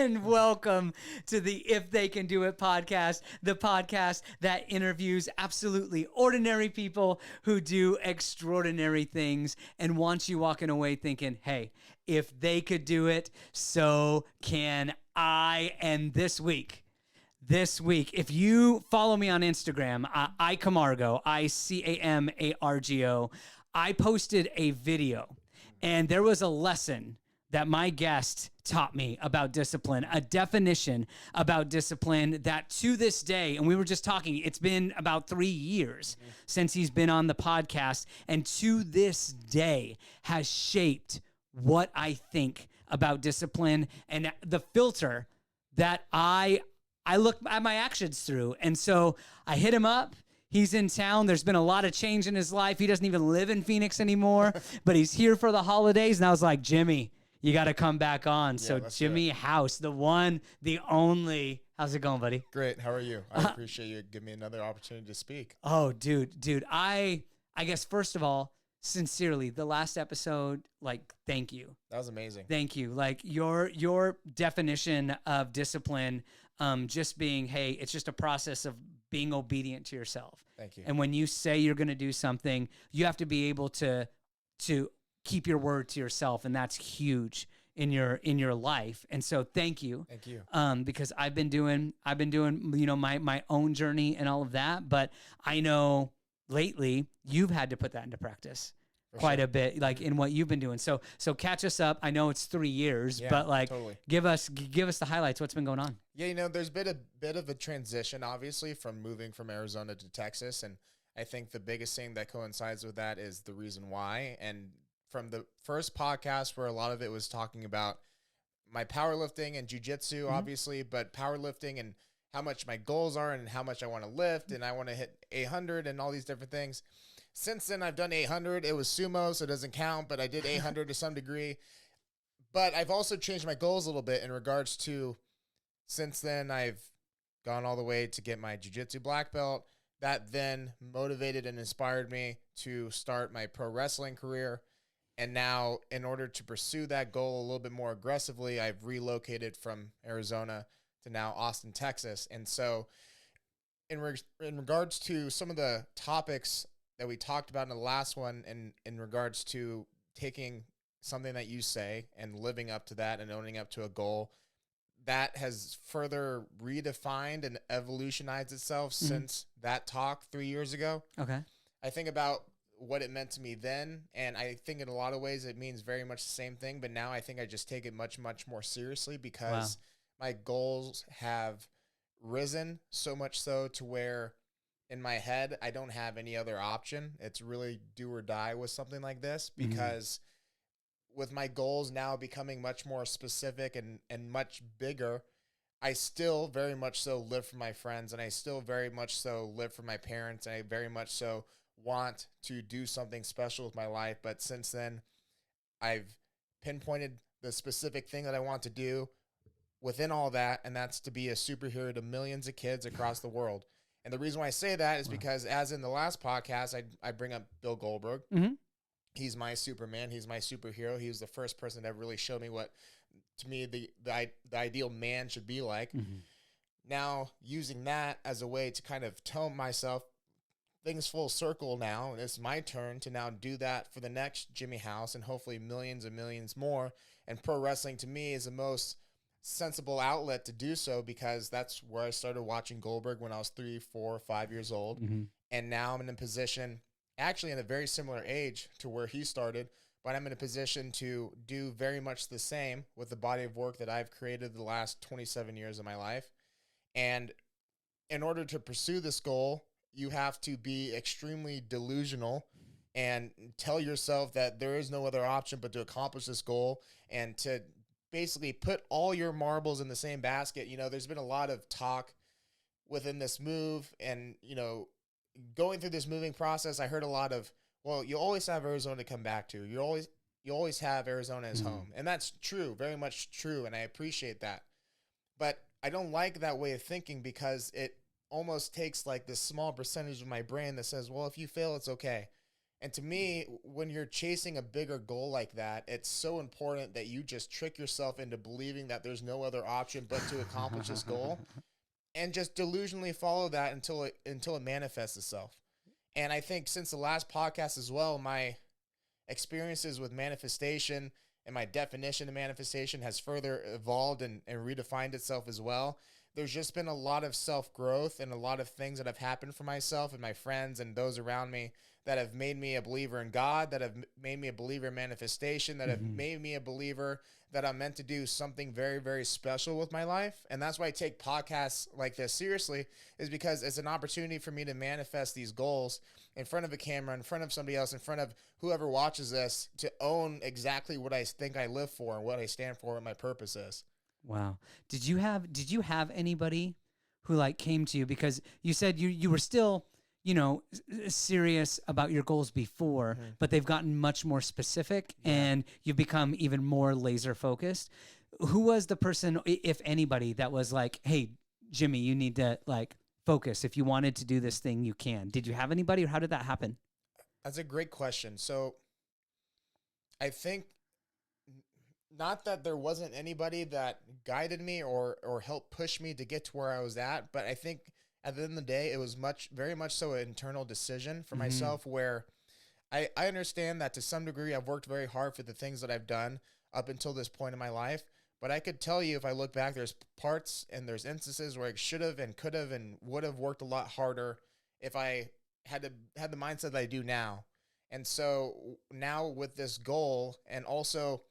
and welcome to the If They Can Do It podcast, the podcast that interviews absolutely ordinary people who do extraordinary things and wants you walking away thinking, hey, if they could do it, so can I. And this week, if you follow me on Instagram, iCamargo, ICAMARGO, I posted a video and there was a lesson that my guest taught me about discipline, a definition about discipline that to this day, and we were just talking, it's been about 3 years since he's been on the podcast, and to this day has shaped what I think about discipline and the filter that I look at my actions through. And so I hit him up. He's in town. There's been a lot of change in his life. He doesn't even live in Phoenix anymore, but he's here for the holidays. And I was like, Jimmy, you got to come back on. So Jimmy House, the one, the only. How's it going, buddy? Great. How are you? I appreciate you giving me another opportunity to speak. Oh, dude. I guess first of all, sincerely, the last episode, like, thank you. That was amazing. Thank you. Like your definition of discipline, just being, hey, it's just a process of being obedient to yourself. Thank you. And when you say you're going to do something, you have to be able to keep your word to yourself, and that's huge in your life. And so thank you. Thank you. Because I've been doing, my own journey and all of that, but I know lately you've had to put that into practice quite a bit, like in what you've been doing. So catch us up. I know it's 3 years, but like totally. give us the highlights. What's been going on? Yeah, there's been a bit of a transition, obviously, from moving from Arizona to Texas. And I think the biggest thing that coincides with that is the reason why. And from the first podcast where a lot of it was talking about my powerlifting and jujitsu, obviously, but powerlifting and how much my goals are and how much I want to lift and I want to hit 800 and all these different things. Since then, I've done 800. It was sumo, so it doesn't count, but I did 800 to some degree. But I've also changed my goals a little bit in regards to, since then, I've gone all the way to get my jiu-jitsu black belt. That then motivated and inspired me to start my pro wrestling career. And now, in order to pursue that goal a little bit more aggressively, I've relocated from Arizona to now Austin, Texas. And so in regards to some of the topics that we talked about in the last one, and in regards to taking something that you say and living up to that and owning up to a goal, that has further redefined and evolutionized itself since that talk 3 years ago. Okay. I think about what it meant to me then, and I think in a lot of ways it means very much the same thing, but now I think I just take it much, much more seriously because my goals have risen so much so to where in my head I don't have any other option. It's really do or die with something like this because with my goals now becoming much more specific and much bigger, I still very much so live for my friends, and I still very much so live for my parents, and I very much so want to do something special with my life. But since then, I've pinpointed the specific thing that I want to do within all that, and that's to be a superhero to millions of kids across the world. And the reason why I say that is because, as in the last podcast, I bring up Bill Goldberg. He's my Superman. He's my superhero. He was the first person that really showed me what, to me, the ideal man should be like. Now, using that as a way to kind of tell myself things full circle now, and it's my turn to now do that for the next Jimmy House and hopefully millions and millions more. And pro wrestling, to me, is the most sensible outlet to do so because that's where I started watching Goldberg when I was 3, 4, 5 years old. And now I'm in a position, actually in a very similar age to where he started, but I'm in a position to do very much the same with the body of work that I've created the last 27 years of my life. And in order to pursue this goal, you have to be extremely delusional and tell yourself that there is no other option but to accomplish this goal and to basically put all your marbles in the same basket. There's been a lot of talk within this move and, going through this moving process. I heard a lot of, well, you always have Arizona to come back to. You always have Arizona as home. And that's true, very much true. And I appreciate that. But I don't like that way of thinking because it almost takes like this small percentage of my brain that says, well, if you fail, it's okay. And to me, when you're chasing a bigger goal like that, it's so important that you just trick yourself into believing that there's no other option but to accomplish this goal, and just delusionally follow that until it manifests itself. And I think since the last podcast as well, my experiences with manifestation and my definition of manifestation has further evolved and redefined itself as well. There's just been a lot of self growth and a lot of things that have happened for myself and my friends and those around me that have made me a believer in God, that have made me a believer in manifestation, that have made me a believer that I'm meant to do something very, very special with my life. And that's why I take podcasts like this seriously, is because it's an opportunity for me to manifest these goals in front of a camera, in front of somebody else, in front of whoever watches this, to own exactly what I think I live for and what I stand for, what my purpose is. Wow. Did you have anybody who like came to you, because you said you were still, serious about your goals before, but they've gotten much more specific and you've become even more laser focused. Who was the person, if anybody, that was like, "Hey, Jimmy, you need to like focus. If you wanted to do this thing, you can." Did you have anybody, or how did that happen? That's a great question. So I think not that there wasn't anybody that guided me or helped push me to get to where I was at, but I think at the end of the day, it was very much so an internal decision for myself, where I understand that to some degree I've worked very hard for the things that I've done up until this point in my life. But I could tell you, if I look back, there's parts and there's instances where I should have and could have and would have worked a lot harder if I had the mindset that I do now. And so now with this goal, and also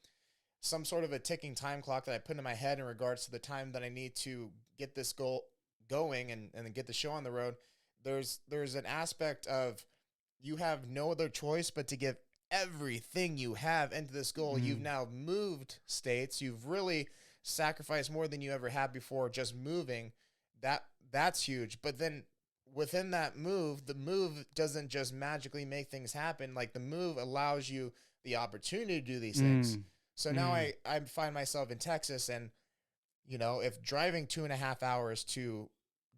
some sort of a ticking time clock that I put in my head in regards to the time that I need to get this goal going and get the show on the road, there's an aspect of you have no other choice but to give everything you have into this goal. You've now moved states. You've really sacrificed more than you ever had before just moving. That's huge. But then within that move, the move doesn't just magically make things happen. Like, the move allows you the opportunity to do these things. So now I find myself in Texas, and if driving 2.5 hours to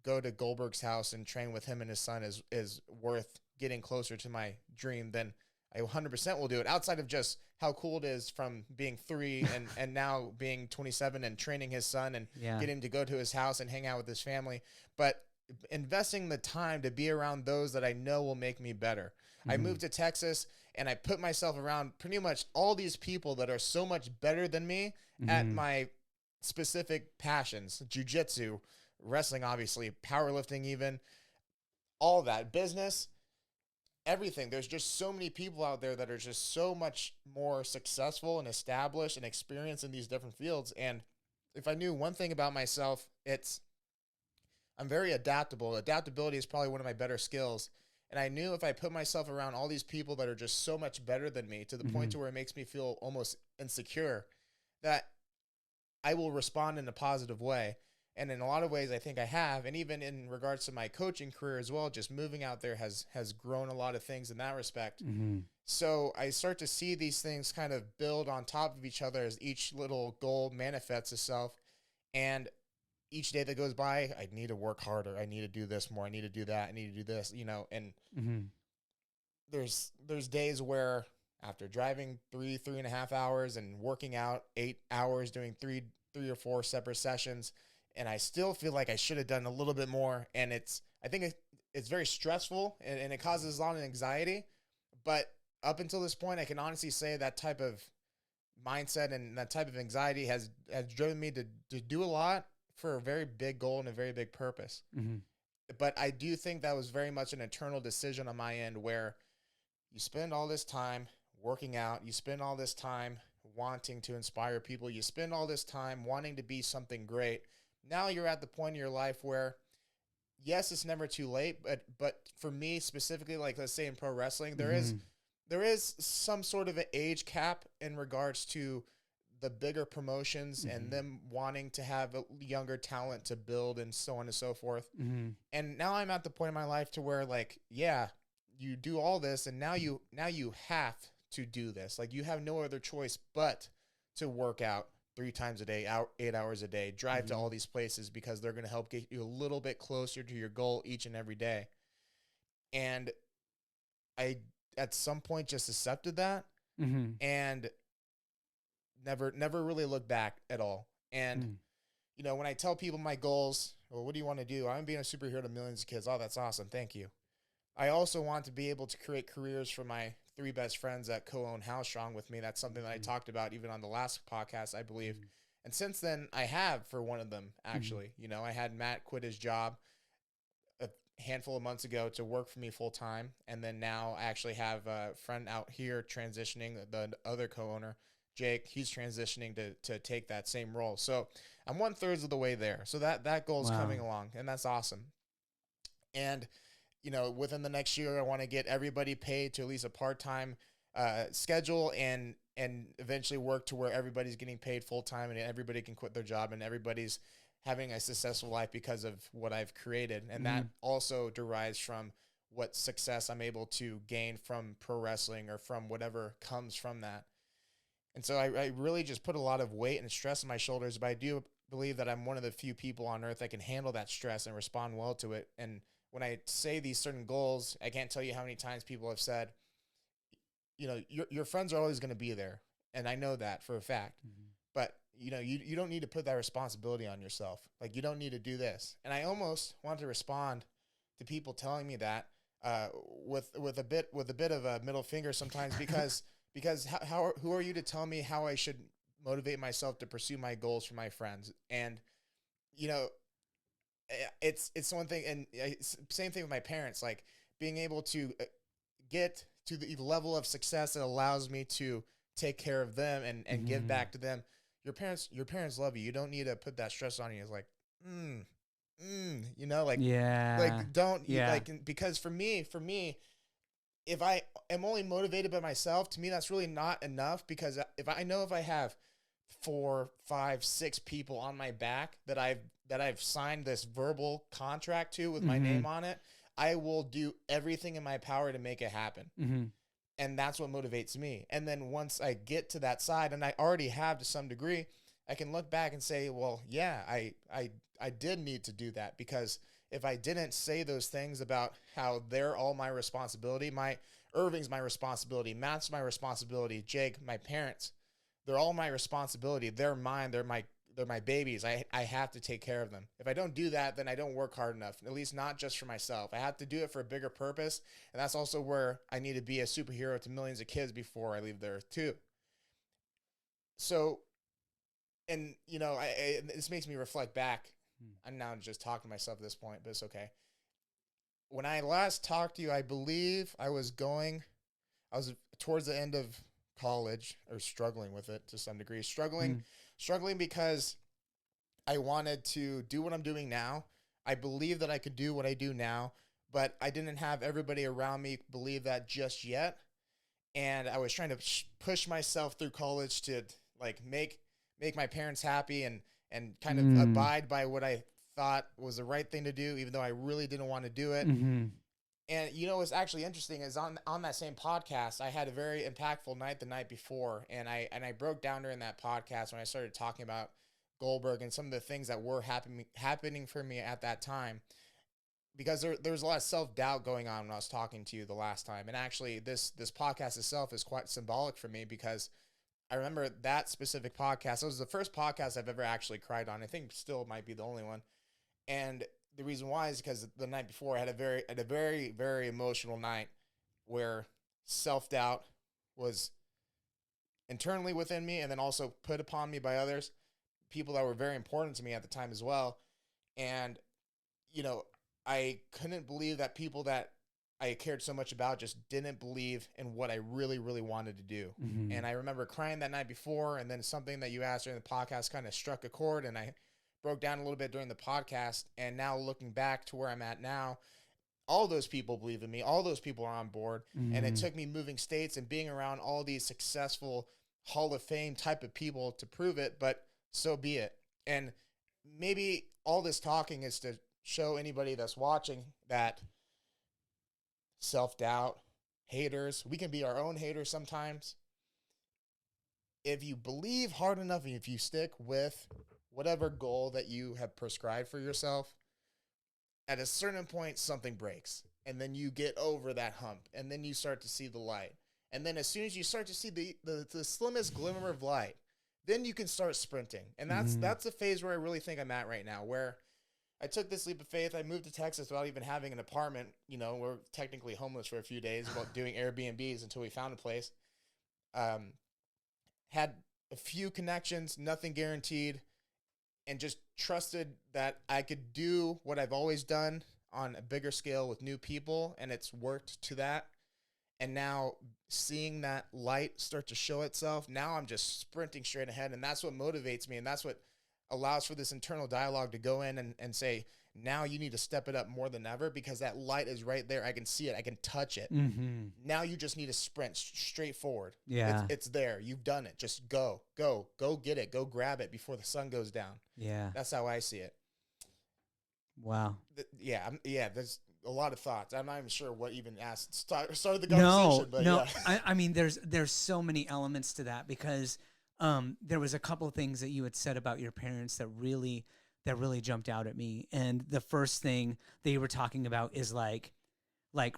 go to Goldberg's house and train with him and his son is worth getting closer to my dream, then I 100% will do it, outside of just how cool it is from being 3 and now being 27 and training his son and getting him to go to his house and hang out with his family. But investing the time to be around those that I know will make me better. I moved to Texas and I put myself around pretty much all these people that are so much better than me at my specific passions: jiu-jitsu, wrestling, obviously, powerlifting, even all that, business, everything. There's just so many people out there that are just so much more successful and established and experienced in these different fields. And if I knew one thing about myself, it's I'm very adaptable. Adaptability is probably one of my better skills. And I knew if I put myself around all these people that are just so much better than me, to the point to where it makes me feel almost insecure, that I will respond in a positive way. And in a lot of ways, I think I have. And even in regards to my coaching career as well, just moving out there has grown a lot of things in that respect. So I start to see these things kind of build on top of each other as each little goal manifests itself. And each day that goes by, I need to work harder. I need to do this more. I need to do that. I need to do this, and there's days where after driving 3.5 hours and working out 8 hours, doing three or four separate sessions, and I still feel like I should have done a little bit more. And I think it's very stressful and it causes a lot of anxiety. But up until this point, I can honestly say that type of mindset and that type of anxiety has driven me to do a lot for a very big goal and a very big purpose. But I do think that was very much an internal decision on my end, where you spend all this time working out, you spend all this time wanting to inspire people, you spend all this time wanting to be something great. Now you're at the point in your life where, yes, it's never too late, but for me specifically, like let's say in pro wrestling, there is some sort of an age cap in regards to the bigger promotions and them wanting to have a younger talent to build and so on and so forth. And now I'm at the point in my life to where, like, yeah, you do all this and now you have to do this. Like, you have no other choice but to work out 3 times a day, 8 hours a day, drive to all these places, because they're going to help get you a little bit closer to your goal each and every day. And I at some point just accepted that Mm-hmm. and never really looked back at all. And Mm. you know, when I tell people my goals, well, what do you want to do? I'm being a superhero to millions of kids. Oh, that's awesome. Thank you. I also want to be able to create careers for my three best friends that co-own How Strong with me. That's something that I talked about even on the last podcast, I believe. And since then, I have for one of them, actually. You know, I had Matt quit his job a handful of months ago to work for me full time. And then now I actually have a friend out here transitioning, the other co-owner, Jake, he's transitioning to take that same role. So I'm 1/3 of the way there. So that goal is Wow. coming along, and that's awesome. And you know, within the next year, I want to get everybody paid to at least a part-time schedule, and eventually work to where everybody's getting paid full time and everybody can quit their job and everybody's having a successful life because of what I've created. And that also derives from what success I'm able to gain from pro wrestling or from whatever comes from that. And so I really just put a lot of weight and stress on my shoulders, but I do believe that I'm one of the few people on earth that can handle that stress and respond well to it. And when I say these certain goals, I can't tell you how many times people have said, you know, your friends are always going to be there. And I know that for a fact. But, you know, you don't need to put that responsibility on yourself. Like, you don't need to do this. And I almost want to respond to people telling me that with a bit of a middle finger sometimes because who are you to tell me how I should motivate myself to pursue my goals for my friends? And, you know, it's one thing, and same thing with my parents, like being able to get to the level of success that allows me to take care of them and give back to them. Your parents love you. You don't need to put that stress on you. It's like, you know, Yeah. like don't Yeah. like, because for me, if I am only motivated by myself, to me, that's really not enough, because if I have 4, 5, 6 people on my back that I've signed this verbal contract to with my name on it, I will do everything in my power to make it happen. And that's what motivates me. And then once I get to that side, and I already have to some degree, I can look back and say, well, yeah, I did need to do that, because if I didn't say those things about how they're all my responsibility, my Irving's my responsibility, Matt's my responsibility, Jake, my parents, they're all my responsibility. They're mine. They're my babies. I have to take care of them. If I don't do that, then I don't work hard enough, at least not just for myself. I have to do it for a bigger purpose. And that's also where I need to be a superhero to millions of kids before I leave the earth too. So, and you know, this makes me reflect back. I'm now just talking to myself at this point, but it's okay. When I last talked to you, I believe I was towards the end of college, or struggling with it to some degree, struggling because I wanted to do what I'm doing now. I believe that I could do what I do now, but I didn't have everybody around me believe that just yet. And I was trying to push myself through college to like make my parents happy and kind of abide by what I thought was the right thing to do, even though I really didn't want to do it. And you know what's actually interesting is on that same podcast, I had a very impactful night the night before, and I broke down during that podcast when I started talking about Goldberg and some of the things that were happening for me at that time, because there was a lot of self-doubt going on when I was talking to you the last time. And actually this podcast itself is quite symbolic for me, because I remember that specific podcast. It was the first podcast I've ever actually cried on. I think still might be the only one. And the reason why is because the night before I had a very, very emotional night where self-doubt was internally within me and then also put upon me by others, people that were very important to me at the time as well. And, you know, I couldn't believe that people that I cared so much about just didn't believe in what I really, really wanted to do. And I remember crying that night before, and then something that you asked during the podcast kind of struck a chord, and I broke down a little bit during the podcast. And now looking back to where I'm at now, all those people believe in me. All those people are on board. And it took me moving states and being around all these successful Hall of Fame type of people to prove it, but so be it. And maybe all this talking is to show anybody that's watching that self-doubt, haters, we can be our own haters sometimes. If you believe hard enough and if you stick with whatever goal that you have prescribed for yourself, at a certain point, something breaks. and then you get over that hump, and then you start to see the light. And then as soon as you start to see the slimmest glimmer of light, then you can start sprinting. And that's the phase where I really think I'm at right now, where I took this leap of faith. I moved to Texas without even having an apartment. You know, we're technically homeless for a few days, about doing Airbnbs until we found a place. Had a few connections, nothing guaranteed, and just trusted that I could do what I've always done on a bigger scale with new people, and it's worked to that. And now seeing that light start to show itself, now I'm just sprinting straight ahead, and that's what motivates me, and that's what allows for this internal dialogue to go in and say, now you need to step it up more than ever, because that light is right there. I can see it. I can touch it. Mm-hmm. Now you just need to sprint straight forward. Yeah. It's there. You've done it. Just go get it. Go grab it before the sun goes down. Yeah. That's how I see it. Wow. There's a lot of thoughts. I'm not even sure what even started the conversation. No. I mean, there's so many elements to that, because there was a couple of things that you had said about your parents that really jumped out at me. And the first thing that you were talking about is like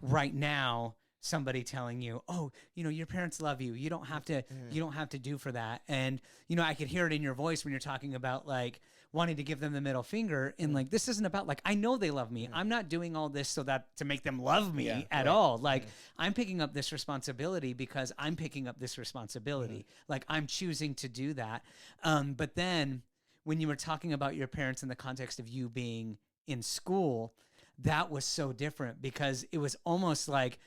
right now, somebody telling you, oh, you know, your parents love you. You don't have to do for that. And, you know, I could hear it in your voice when you're talking about like wanting to give them the middle finger, and like, this isn't about like, I know they love me. I'm not doing all this to make them love me at all. Like I'm picking up this responsibility because I'm picking up this responsibility. Like I'm choosing to do that. But then when you were talking about your parents in the context of you being in school, that was so different, because it was almost like,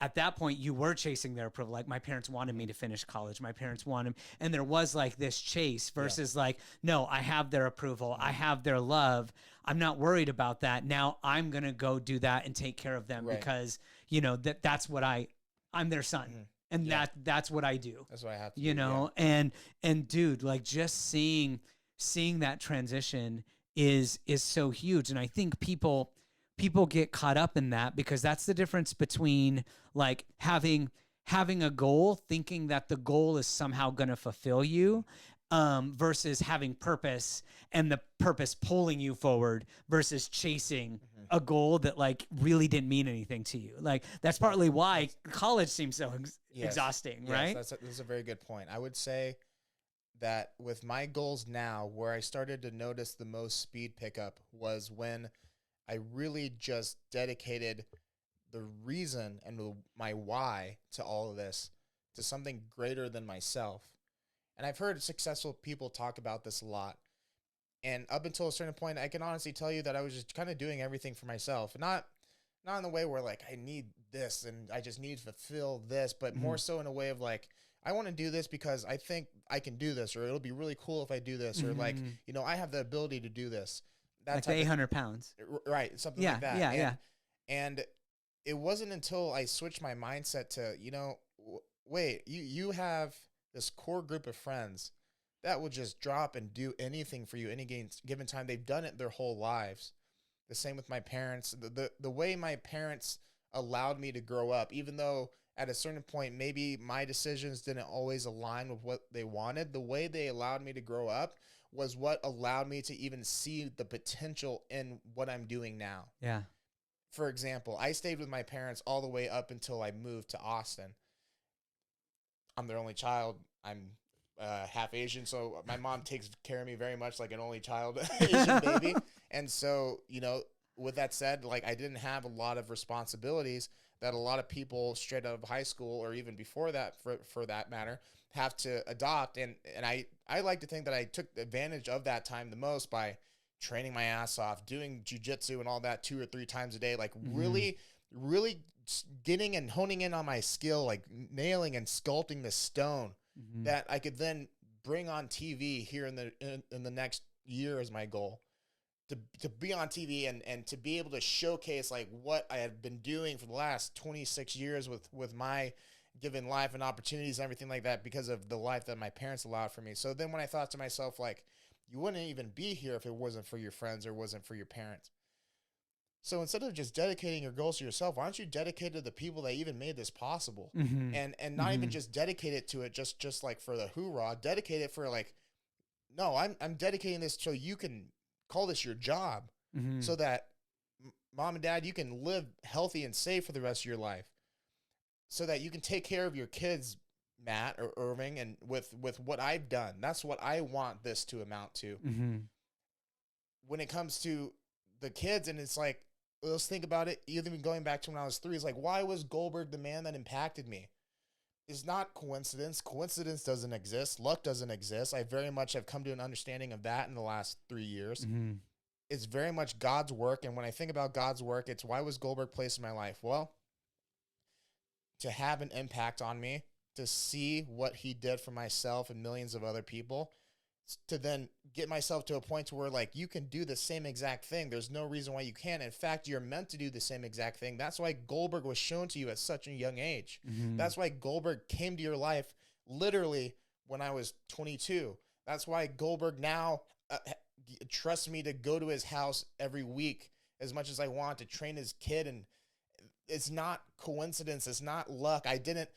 at that point, you were chasing their approval. Like, my parents wanted me to finish college. My parents wanted, and there was like this chase versus like, no, I have their approval. I have their love. I'm not worried about that. Now I'm going to go do that and take care of them because, you know, that's what I'm their son. And that's what I do. That's what I have to you do, know? And dude, like just seeing that transition is so huge. And I think people get caught up in that, because that's the difference between like having a goal, thinking that the goal is somehow going to fulfill you, versus having purpose and the purpose pulling you forward versus chasing a goal that like really didn't mean anything to you. Like that's partly why college seems so exhausting, right? That's a very good point. I would say that with my goals now, where I started to notice the most speed pickup was when I really just dedicated the reason and my why to all of this to something greater than myself. And I've heard successful people talk about this a lot. And up until a certain point, I can honestly tell you that I was just kind of doing everything for myself. Not in the way where like I need this and I just need to fulfill this, but more so in a way of like, I want to do this because I think I can do this, or it'll be really cool if I do this, or like, you know, I have the ability to do this. That like the 800 pounds. Right. Something like that. Yeah. And it wasn't until I switched my mindset to, you know, wait, you have this core group of friends that will just drop and do anything for you any given time. They've done it their whole lives. The same with my parents. The way my parents allowed me to grow up, even though at a certain point, maybe my decisions didn't always align with what they wanted, the way they allowed me to grow up was what allowed me to even see the potential in what I'm doing now. Yeah. For example, I stayed with my parents all the way up until I moved to Austin. I'm their only child. I'm half Asian, so my mom takes care of me very much like an only child Asian baby. And so, you know, with that said, like I didn't have a lot of responsibilities that a lot of people straight out of high school, or even before that, for that matter, have to adopt. And I like to think that I took advantage of that time the most by training my ass off, doing jujitsu and all that 2 or 3 times a day, like really getting and honing in on my skill, like nailing and sculpting the stone that I could then bring on TV here in the next year is my goal. To be on TV and to be able to showcase like what I have been doing for the last 26 years with my given life and opportunities and everything like that, because of the life that my parents allowed for me. So then when I thought to myself, like, you wouldn't even be here if it wasn't for your friends or wasn't for your parents. So instead of just dedicating your goals to yourself, why don't you dedicate it to the people that even made this possible? And not even just dedicate it to it just like for the hoorah, dedicate it for like, no, I'm dedicating this so you can call this your job, so that mom and dad, you can live healthy and safe for the rest of your life so that you can take care of your kids, Matt or Irving, and with what I've done. That's what I want this to amount to. Mm-hmm. When it comes to the kids, and it's like, let's think about it, even going back to when I was 3, it's like, why was Goldberg the man that impacted me? It's not coincidence. Coincidence doesn't exist. Luck doesn't exist. I very much have come to an understanding of that in the last 3 years. Mm-hmm. It's very much God's work. And when I think about God's work, it's why was Goldberg placed in my life? Well, to have an impact on me, to see what he did for myself and millions of other people, to then get myself to a point to where, like, you can do the same exact thing. There's no reason why you can't. In fact, you're meant to do the same exact thing. That's why Goldberg was shown to you at such a young age. Mm-hmm. That's why Goldberg came to your life literally when I was 22. That's why Goldberg now trusts me to go to his house every week as much as I want, to train his kid. And it's not coincidence. It's not luck. I didn't,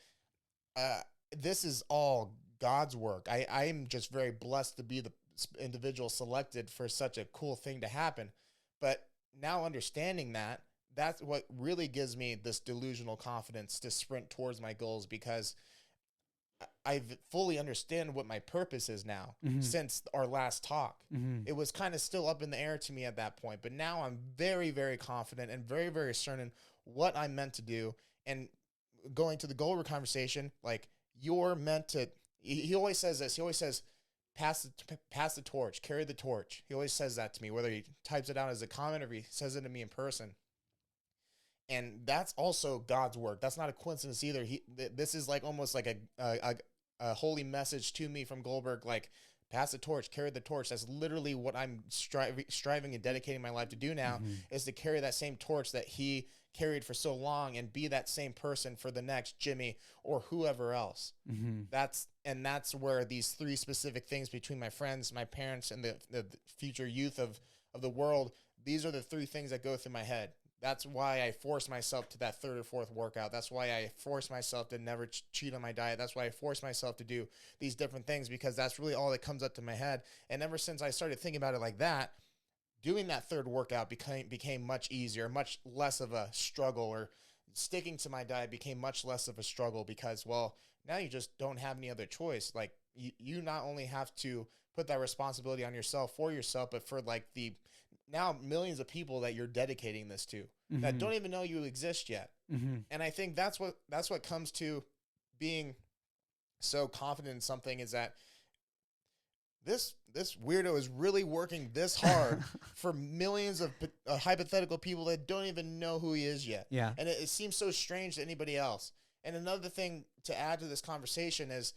this is all God's work. I'm just very blessed to be the individual selected for such a cool thing to happen. But now understanding that, that's what really gives me this delusional confidence to sprint towards my goals, because I fully understand what my purpose is now. Mm-hmm. Since our last talk. Mm-hmm. It was kind of still up in the air to me at that point, but now I'm very, very confident and very, very certain what I'm meant to do. And going to the Goldberg conversation, like, you're meant to, he always says this, he always says, pass the torch, carry the torch. He always says that to me, whether he types it out as a comment or he says it to me in person. And that's also God's work. That's not a coincidence either. This is like almost like a holy message to me from Goldberg, like, pass the torch, carry the torch. That's literally what I'm striving and dedicating my life to do now, Mm-hmm. is to carry that same torch that he carried for so long and be that same person for the next Jimmy or whoever else. Mm-hmm. That's where these 3 specific things between my friends, my parents, and the future youth of the world, these are the 3 things that go through my head. That's why I force myself to that 3rd or 4th workout. That's why I force myself to never cheat on my diet. That's why I force myself to do these different things, because that's really all that comes up to my head. And ever since I started thinking about it like that, doing that 3rd workout became much easier, much less of a struggle, or sticking to my diet became much less of a struggle, because, well, now you just don't have any other choice. Like, you not only have to put that responsibility on yourself for yourself, but for, like, the now millions of people that you're dedicating this to, Mm-hmm. that don't even know you exist yet. Mm-hmm. And I think that's what comes to being so confident in something, is that this weirdo is really working this hard for millions of hypothetical people that don't even know who he is yet. Yeah. And it seems so strange to anybody else. And another thing to add to this conversation is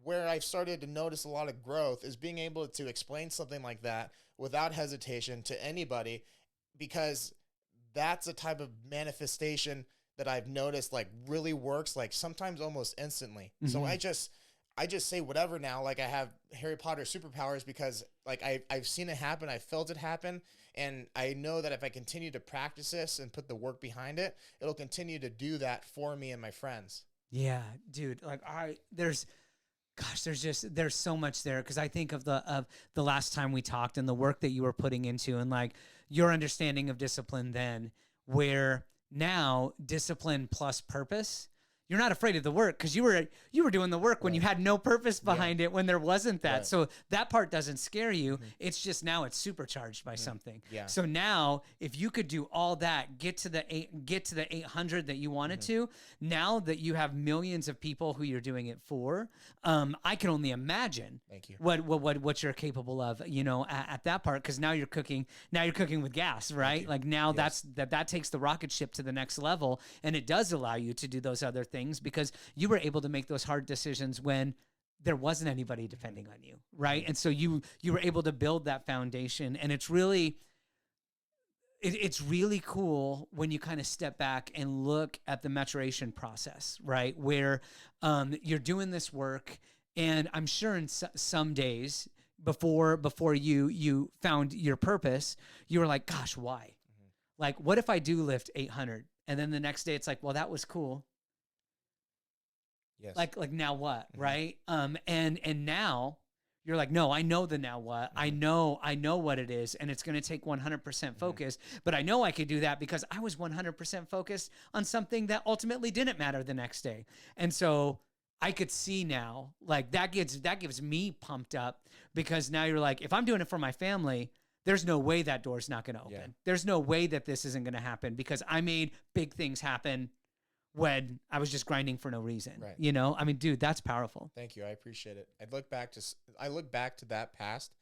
where I've started to notice a lot of growth is being able to explain something like that without hesitation to anybody, because that's a type of manifestation that I've noticed, like, really works, like, sometimes almost instantly. Mm-hmm. So I just say whatever now, like, I have Harry Potter superpowers, because, like, I've seen it happen, I've felt it happen, and I know that if I continue to practice this and put the work behind it, it'll continue to do that for me and my friends. Yeah, dude. Like, there's so much there, because I think of the last time we talked and the work that you were putting into, and, like, your understanding of discipline then, where now discipline plus purpose. You're not afraid of the work, because you were doing the work when you had no purpose behind it, when there wasn't that. Right. So that part doesn't scare you. It's just now it's supercharged by something. Yeah. So now if you could do all that, get to the 800 that you wanted to, now that you have millions of people who you're doing it for, I can only imagine Thank you. what you're capable of, at that part, because now you're cooking with gas, right? Like, now that takes the rocket ship to the next level, and it does allow you to do those other things, because you were able to make those hard decisions when there wasn't anybody depending on you, right? And so you were able to build that foundation, and it's really cool when you kind of step back and look at the maturation process, right? Where you're doing this work, and I'm sure in some days before you found your purpose, you were like, gosh, why? Mm-hmm. Like, what if I do lift 800? And then the next day it's like, well, that was cool. Yes. Like now what, right? And now you're like, no, I know the now what. I know what it is, and it's going to take 100% focus. But I know I could do that because I was 100% focused on something that ultimately didn't matter the next day. And so I could see now, like that gives me pumped up, because now you're like, if I'm doing it for my family, there's no way that door's not going to open. Yeah. There's no way that this isn't going to happen, because I made big things happen when I was just grinding for no reason. Right. You know, I mean, dude, that's powerful. Thank you. I appreciate it. I look back to that past,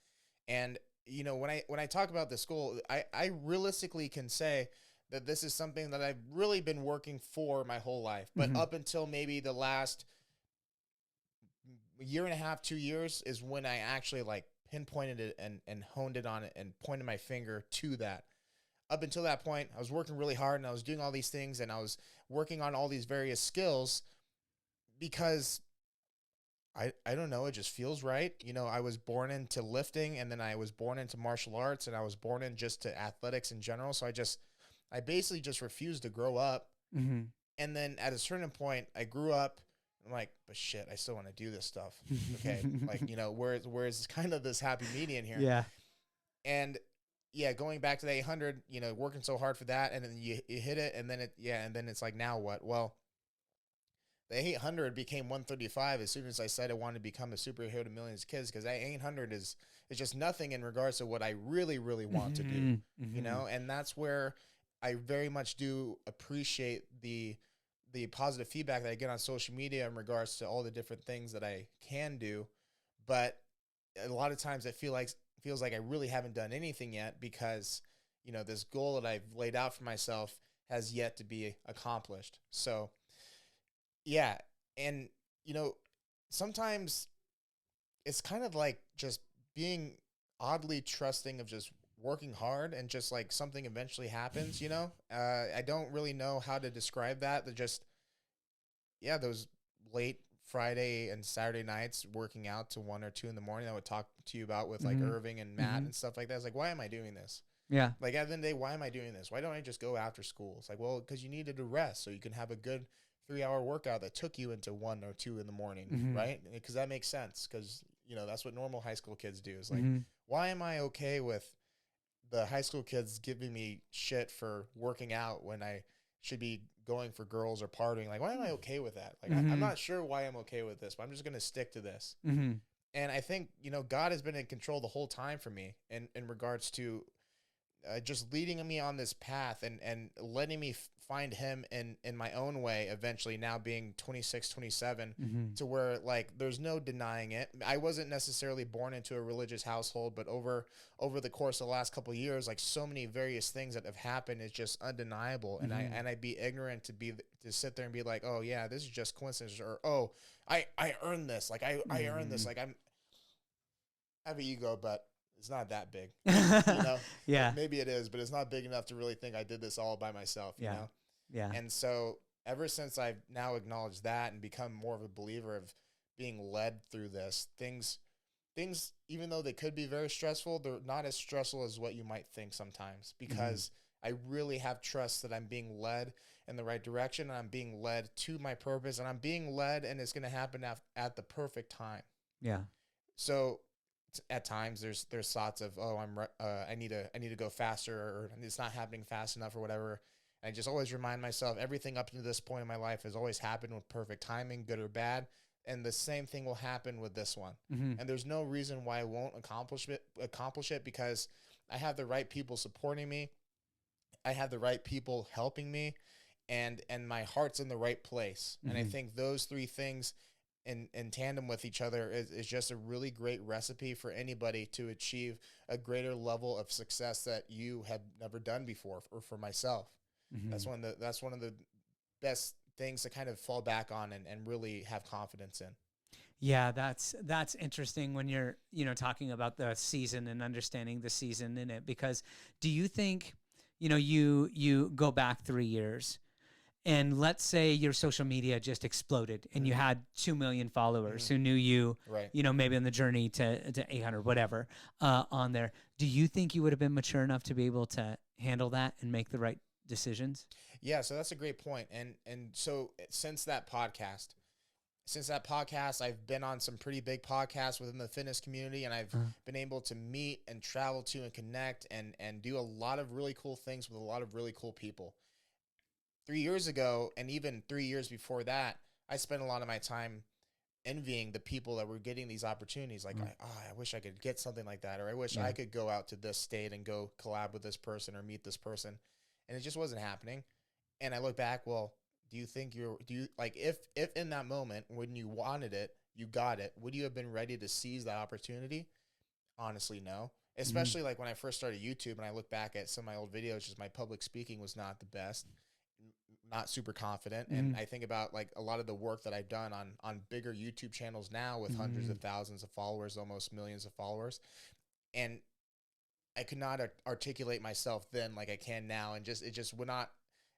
and you know, when I talk about this goal, I realistically can say that this is something that I've really been working for my whole life. But up until maybe the last year and a half, 2 years is when I actually like pinpointed it and honed it on it and pointed my finger to that. Up until that point, I was working really hard and I was doing all these things and I was working on all these various skills because I don't know, it just feels right. You know, I was born into lifting, and then I was born into martial arts, and I was born in just to athletics in general. So I basically just refused to grow up. Mm-hmm. And then at a certain point, I grew up. I'm like, but shit, I still want to do this stuff. Okay. Like, you know, where's kind of this happy median here? Yeah. And yeah, going back to the 800, you know, working so hard for that, and then you hit it, and then it's like, now what? Well, the 800 became 135 as soon as I said I wanted to become a superhero to millions of kids, because that 800 is just nothing in regards to what I really, really want to do, you know? And that's where I very much do appreciate the positive feedback that I get on social media in regards to all the different things that I can do. But a lot of times it feels like I really haven't done anything yet, because, you know, this goal that I've laid out for myself has yet to be accomplished. So, yeah. And, you know, sometimes it's kind of like just being oddly trusting of just working hard and just like something eventually happens, you know? I don't really know how to describe that. Those late Friday and Saturday nights working out to 1 or 2 in the morning, I would talk to you about with like Irving and Matt and stuff like that. It's like, why am I doing this? Yeah. Like at the end of the day, why am I doing this? Why don't I just go after school? It's like, well, because you needed to rest so you can have a good 3-hour workout that took you into 1 or 2 in the morning, right? Because that makes sense, because, you know, that's what normal high school kids do. Is like, why am I okay with the high school kids giving me shit for working out when I should be going for girls or partying? Like, why am I okay with that? Like, I'm not sure why I'm okay with this, but I'm just going to stick to this. And I think, you know, God has been in control the whole time for me in regards to just leading me on this path and letting me find him in my own way, eventually, now being 26, 27, to where like there's no denying it. I wasn't necessarily born into a religious household, but over the course of the last couple of years, like so many various things that have happened is just undeniable. And I'd be ignorant to sit there and be like, oh yeah, this is just coincidence, or oh, I earned this. Like I earned this. Like I have an ego, but it's not that big, you know? Yeah. Maybe it is, but it's not big enough to really think I did this all by myself, you know? Yeah. And so ever since I've now acknowledged that and become more of a believer of being led through this, things, even though they could be very stressful, they're not as stressful as what you might think sometimes, because I really have trust that I'm being led in the right direction, and I'm being led to my purpose, and I'm being led, and it's going to happen at the perfect time. Yeah. So at times there's thoughts of, oh, I need to go faster, or it's not happening fast enough, or whatever. And I just always remind myself, everything up to this point in my life has always happened with perfect timing, good or bad. And the same thing will happen with this one. And there's no reason why I won't accomplish it, because I have the right people supporting me. I have the right people helping me, and my heart's in the right place. And I think those three things in tandem with each other is just a really great recipe for anybody to achieve a greater level of success that you have never done before, or for myself. That's one of the best things to kind of fall back on and really have confidence in. Yeah, that's interesting when you're, you know, talking about the season and understanding the season in it, because do you think, you know, you go back 3 years, and let's say your social media just exploded and you had 2 million followers who knew you, Right. you know, maybe on the journey to 800, whatever, on there. Do you think you would have been mature enough to be able to handle that and make the right decisions? Yeah, so that's a great point. And so since that podcast, since that podcast, I've been on some pretty big podcasts within the fitness community, and I've been able to meet and travel to and connect and do a lot of really cool things with a lot of really cool people. 3 years ago, and even 3 years before that, I spent a lot of my time envying the people that were getting these opportunities. Like, I wish I could get something like that, or I wish I could go out to this state and go collab with this person or meet this person. And it just wasn't happening. And I look back, well, do you think if in that moment when you wanted it, you got it, would you have been ready to seize that opportunity? Honestly, no. Especially like when I first started YouTube and I look back at some of my old videos, just my public speaking was not the best, not super confident. And I think about like a lot of the work that I've done on bigger YouTube channels now with hundreds of thousands of followers, almost millions of followers. And I could not articulate myself then like I can now. And it just would not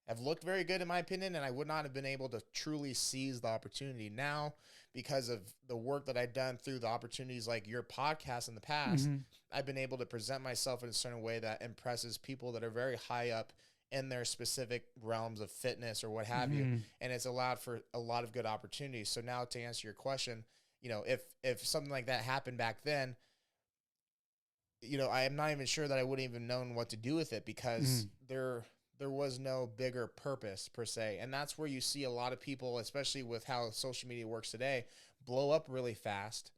have looked very good in my opinion. And I would not have been able to truly seize the opportunity now because of the work that I've done through the opportunities like your podcast in the past. I've been able to present myself in a certain way that impresses people that are very high up in their specific realms of fitness or what have you. And it's allowed for a lot of good opportunities. So now to answer your question, you know, if something like that happened back then, you know, I am not even sure that I wouldn't even known what to do with it because there was no bigger purpose per se. And that's where you see a lot of people, especially with how social media works today, blow up really fast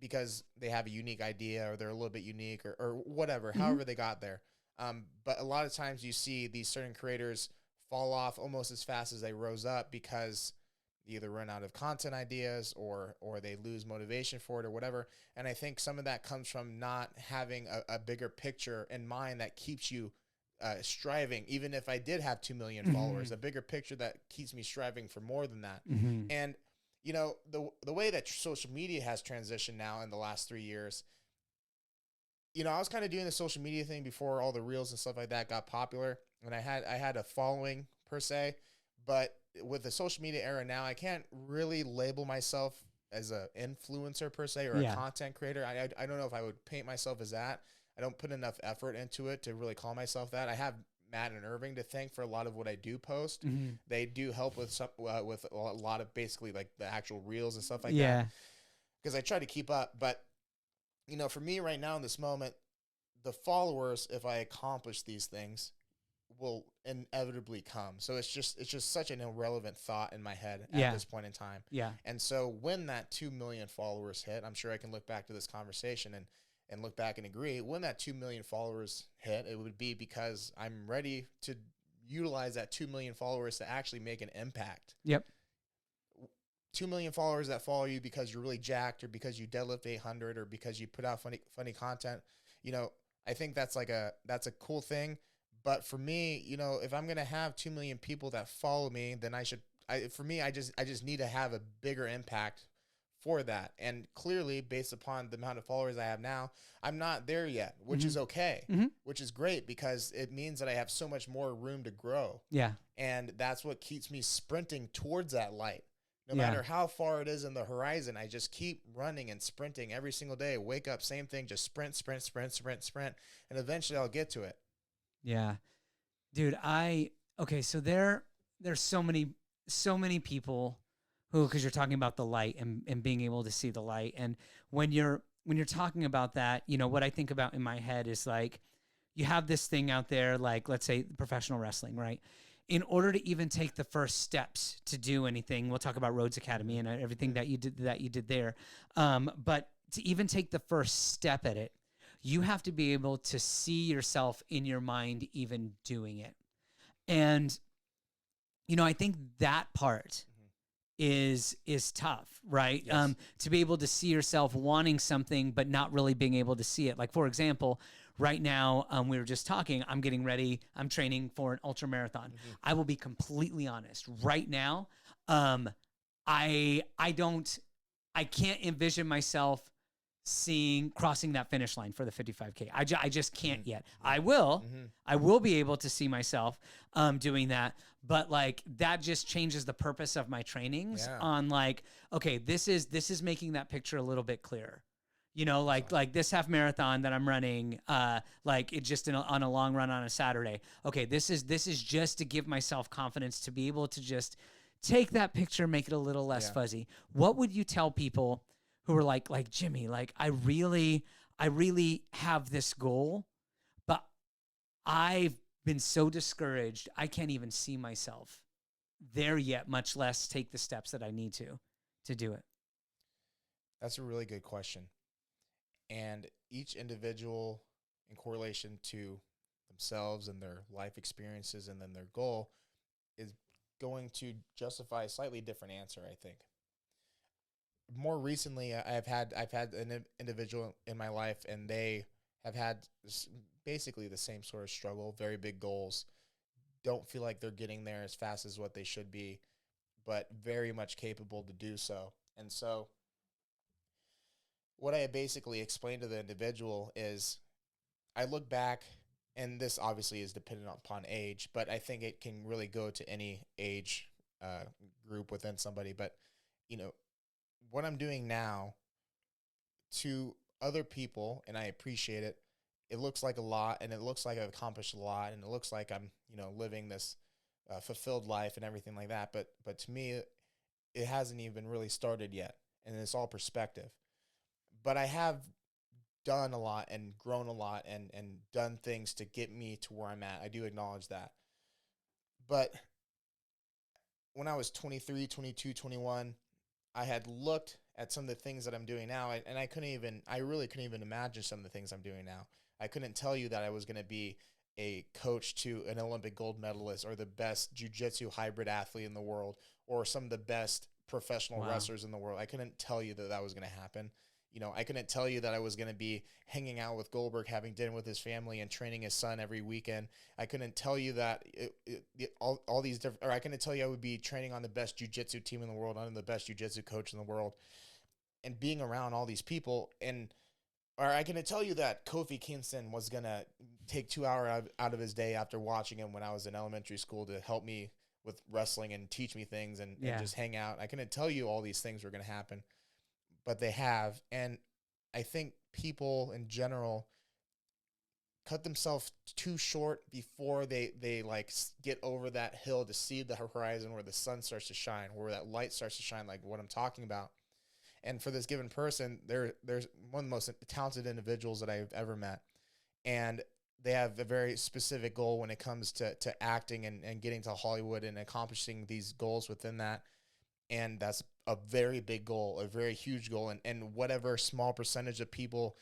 because they have a unique idea or they're a little bit unique or whatever, however they got there. But a lot of times you see these certain creators fall off almost as fast as they rose up because they either run out of content ideas or they lose motivation for it or whatever. And I think some of that comes from not having a bigger picture in mind that keeps you striving. Even if I did have 2 million followers, a bigger picture that keeps me striving for more than that. And, you know, the way that social media has transitioned now in the last 3 years, you know, I was kind of doing the social media thing before all the reels and stuff like that got popular. And I had a following per se, but with the social media era now, I can't really label myself as a influencer per se or a content creator. I don't know if I would paint myself as that. I don't put enough effort into it to really call myself that. I have Matt and Irving to thank for a lot of what I do post. They do help with some with a lot of basically like the actual reels and stuff like that. Because I try to keep up, but you know, for me right now in this moment, the followers, if I accomplish these things, will inevitably come. So it's just such an irrelevant thought in my head at this point in time. And so when that 2 million followers hit, I'm sure I can look back to this conversation and look back and agree, when that 2 million followers hit, it would be because I'm ready to utilize that 2 million followers to actually make an impact. 2 million followers that follow you because you're really jacked or because you deadlift 800 or because you put out funny content. You know, I think that's a cool thing. But for me, you know, if I'm going to have 2 million people that follow me, then I just need to have a bigger impact for that. And clearly, based upon the amount of followers I have now, I'm not there yet, which is okay, which is great because it means that I have so much more room to grow. And that's what keeps me sprinting towards that light. No matter how far it is in the horizon, I just keep running and sprinting every single day. Wake up, same thing, just sprint. And eventually I'll get to it. Dude, so there's so many people who, because you're talking about the light and being able to see the light. And when you're talking about that, you know, what I think about in my head is like, you have this thing out there, like, let's say professional wrestling, right? In order to even take the first steps to do anything, we'll talk about Rhodes Academy and everything that you did there. But to even take the first step at it, you have to be able to see yourself in your mind even doing it. And, you know, I think that part is tough, right? To be able to see yourself wanting something, but not really being able to see it. Like, for example, right now, we were just talking, I'm getting ready, I'm training for an ultra marathon. I will be completely honest. Right now, I can't envision myself crossing that finish line for the 55K. I just can't yet. I will be able to see myself doing that, but like that just changes the purpose of my trainings on like, okay, this is making that picture a little bit clearer. You know, like this half marathon that I'm running, like it just on a long run on a Saturday. Okay, this is just to give myself confidence to be able to just take that picture, make it a little less Yeah. fuzzy. What would you tell people who are like Jimmy, like I really have this goal, but I've been so discouraged, I can't even see myself there yet, much less take the steps that I need to do it? That's a really good question. And each individual, in correlation to themselves and their life experiences and then their goal, is going to justify a slightly different answer, I think. More recently, I've had an individual in my life, and they have had basically the same sort of struggle, very big goals, don't feel like they're getting there as fast as what they should be, but very much capable to do so. And so what I basically explained to the individual is, I look back, and this obviously is dependent upon age, but I think it can really go to any age group within somebody. But, you know, what I'm doing now, to other people, and I appreciate it, it looks like a lot, and it looks like I've accomplished a lot, and it looks like I'm, living this fulfilled life and everything like that. But to me, it hasn't even really started yet, and it's all perspective. But I have done a lot and grown a lot and done things to get me to where I'm at. I do acknowledge that. But when I was 23, 22, 21, I had looked at some of the things that I'm doing now, and I really couldn't even imagine some of the things I'm doing now. I couldn't tell you that I was going to be a coach to an Olympic gold medalist, or the best jiu-jitsu hybrid athlete in the world, or some of the best professional wrestlers in the world. I couldn't tell you that was going to happen. I couldn't tell you that I was going to be hanging out with Goldberg, having dinner with his family, and training his son every weekend. I couldn't tell you that all these different, or I couldn't tell you I would be training on the best jiu-jitsu team in the world, on the best jiu-jitsu coach in the world, and being around all these people. Or I couldn't tell you that Kofi Kingston was going to take 2 hours out of his day after watching him when I was in elementary school to help me with wrestling and teach me things and just hang out. I couldn't tell you all these things were going to happen, but they have. And I think people in general cut themselves too short before they like get over that hill to see the horizon where the sun starts to shine, where that light starts to shine, like what I'm talking about. And for this given person, there's one of the most talented individuals that I've ever met. And they have a very specific goal when it comes to acting and getting to Hollywood and accomplishing these goals within that. And that's a very big goal, a very huge goal. And whatever small percentage of people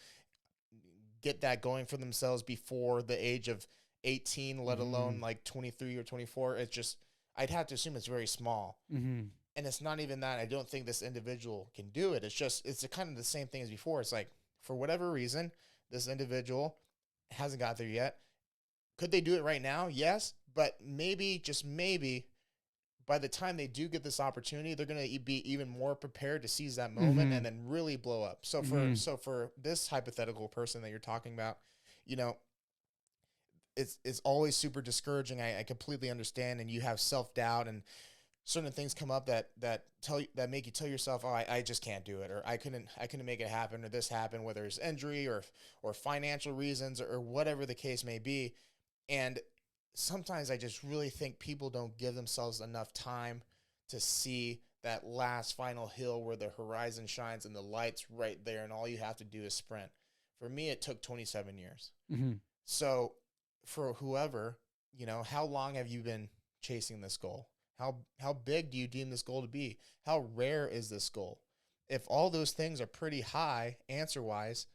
get that going for themselves before the age of 18, let alone like 23 or 24, it's just, I'd have to assume it's very small. And it's not even that I don't think this individual can do it. It's just, it's kind of the same thing as before. It's like, for whatever reason, this individual hasn't got there yet. Could they do it right now? Yes. But maybe, just maybe, by the time they do get this opportunity, they're going to be even more prepared to seize that moment and then really blow up. So for this hypothetical person that you're talking about, it's always super discouraging. I completely understand. And you have self-doubt, and certain things come up that make you tell yourself, oh, I just can't do it, or I couldn't make it happen, or this happened, whether it's injury or financial reasons or whatever the case may be. And sometimes I just really think people don't give themselves enough time to see that last final hill where the horizon shines and the light's right there, and all you have to do is sprint. For me, it took 27 years. So for whoever, how long have you been chasing this goal? How big do you deem this goal to be? How rare is this goal? If all those things are pretty high answer-wise,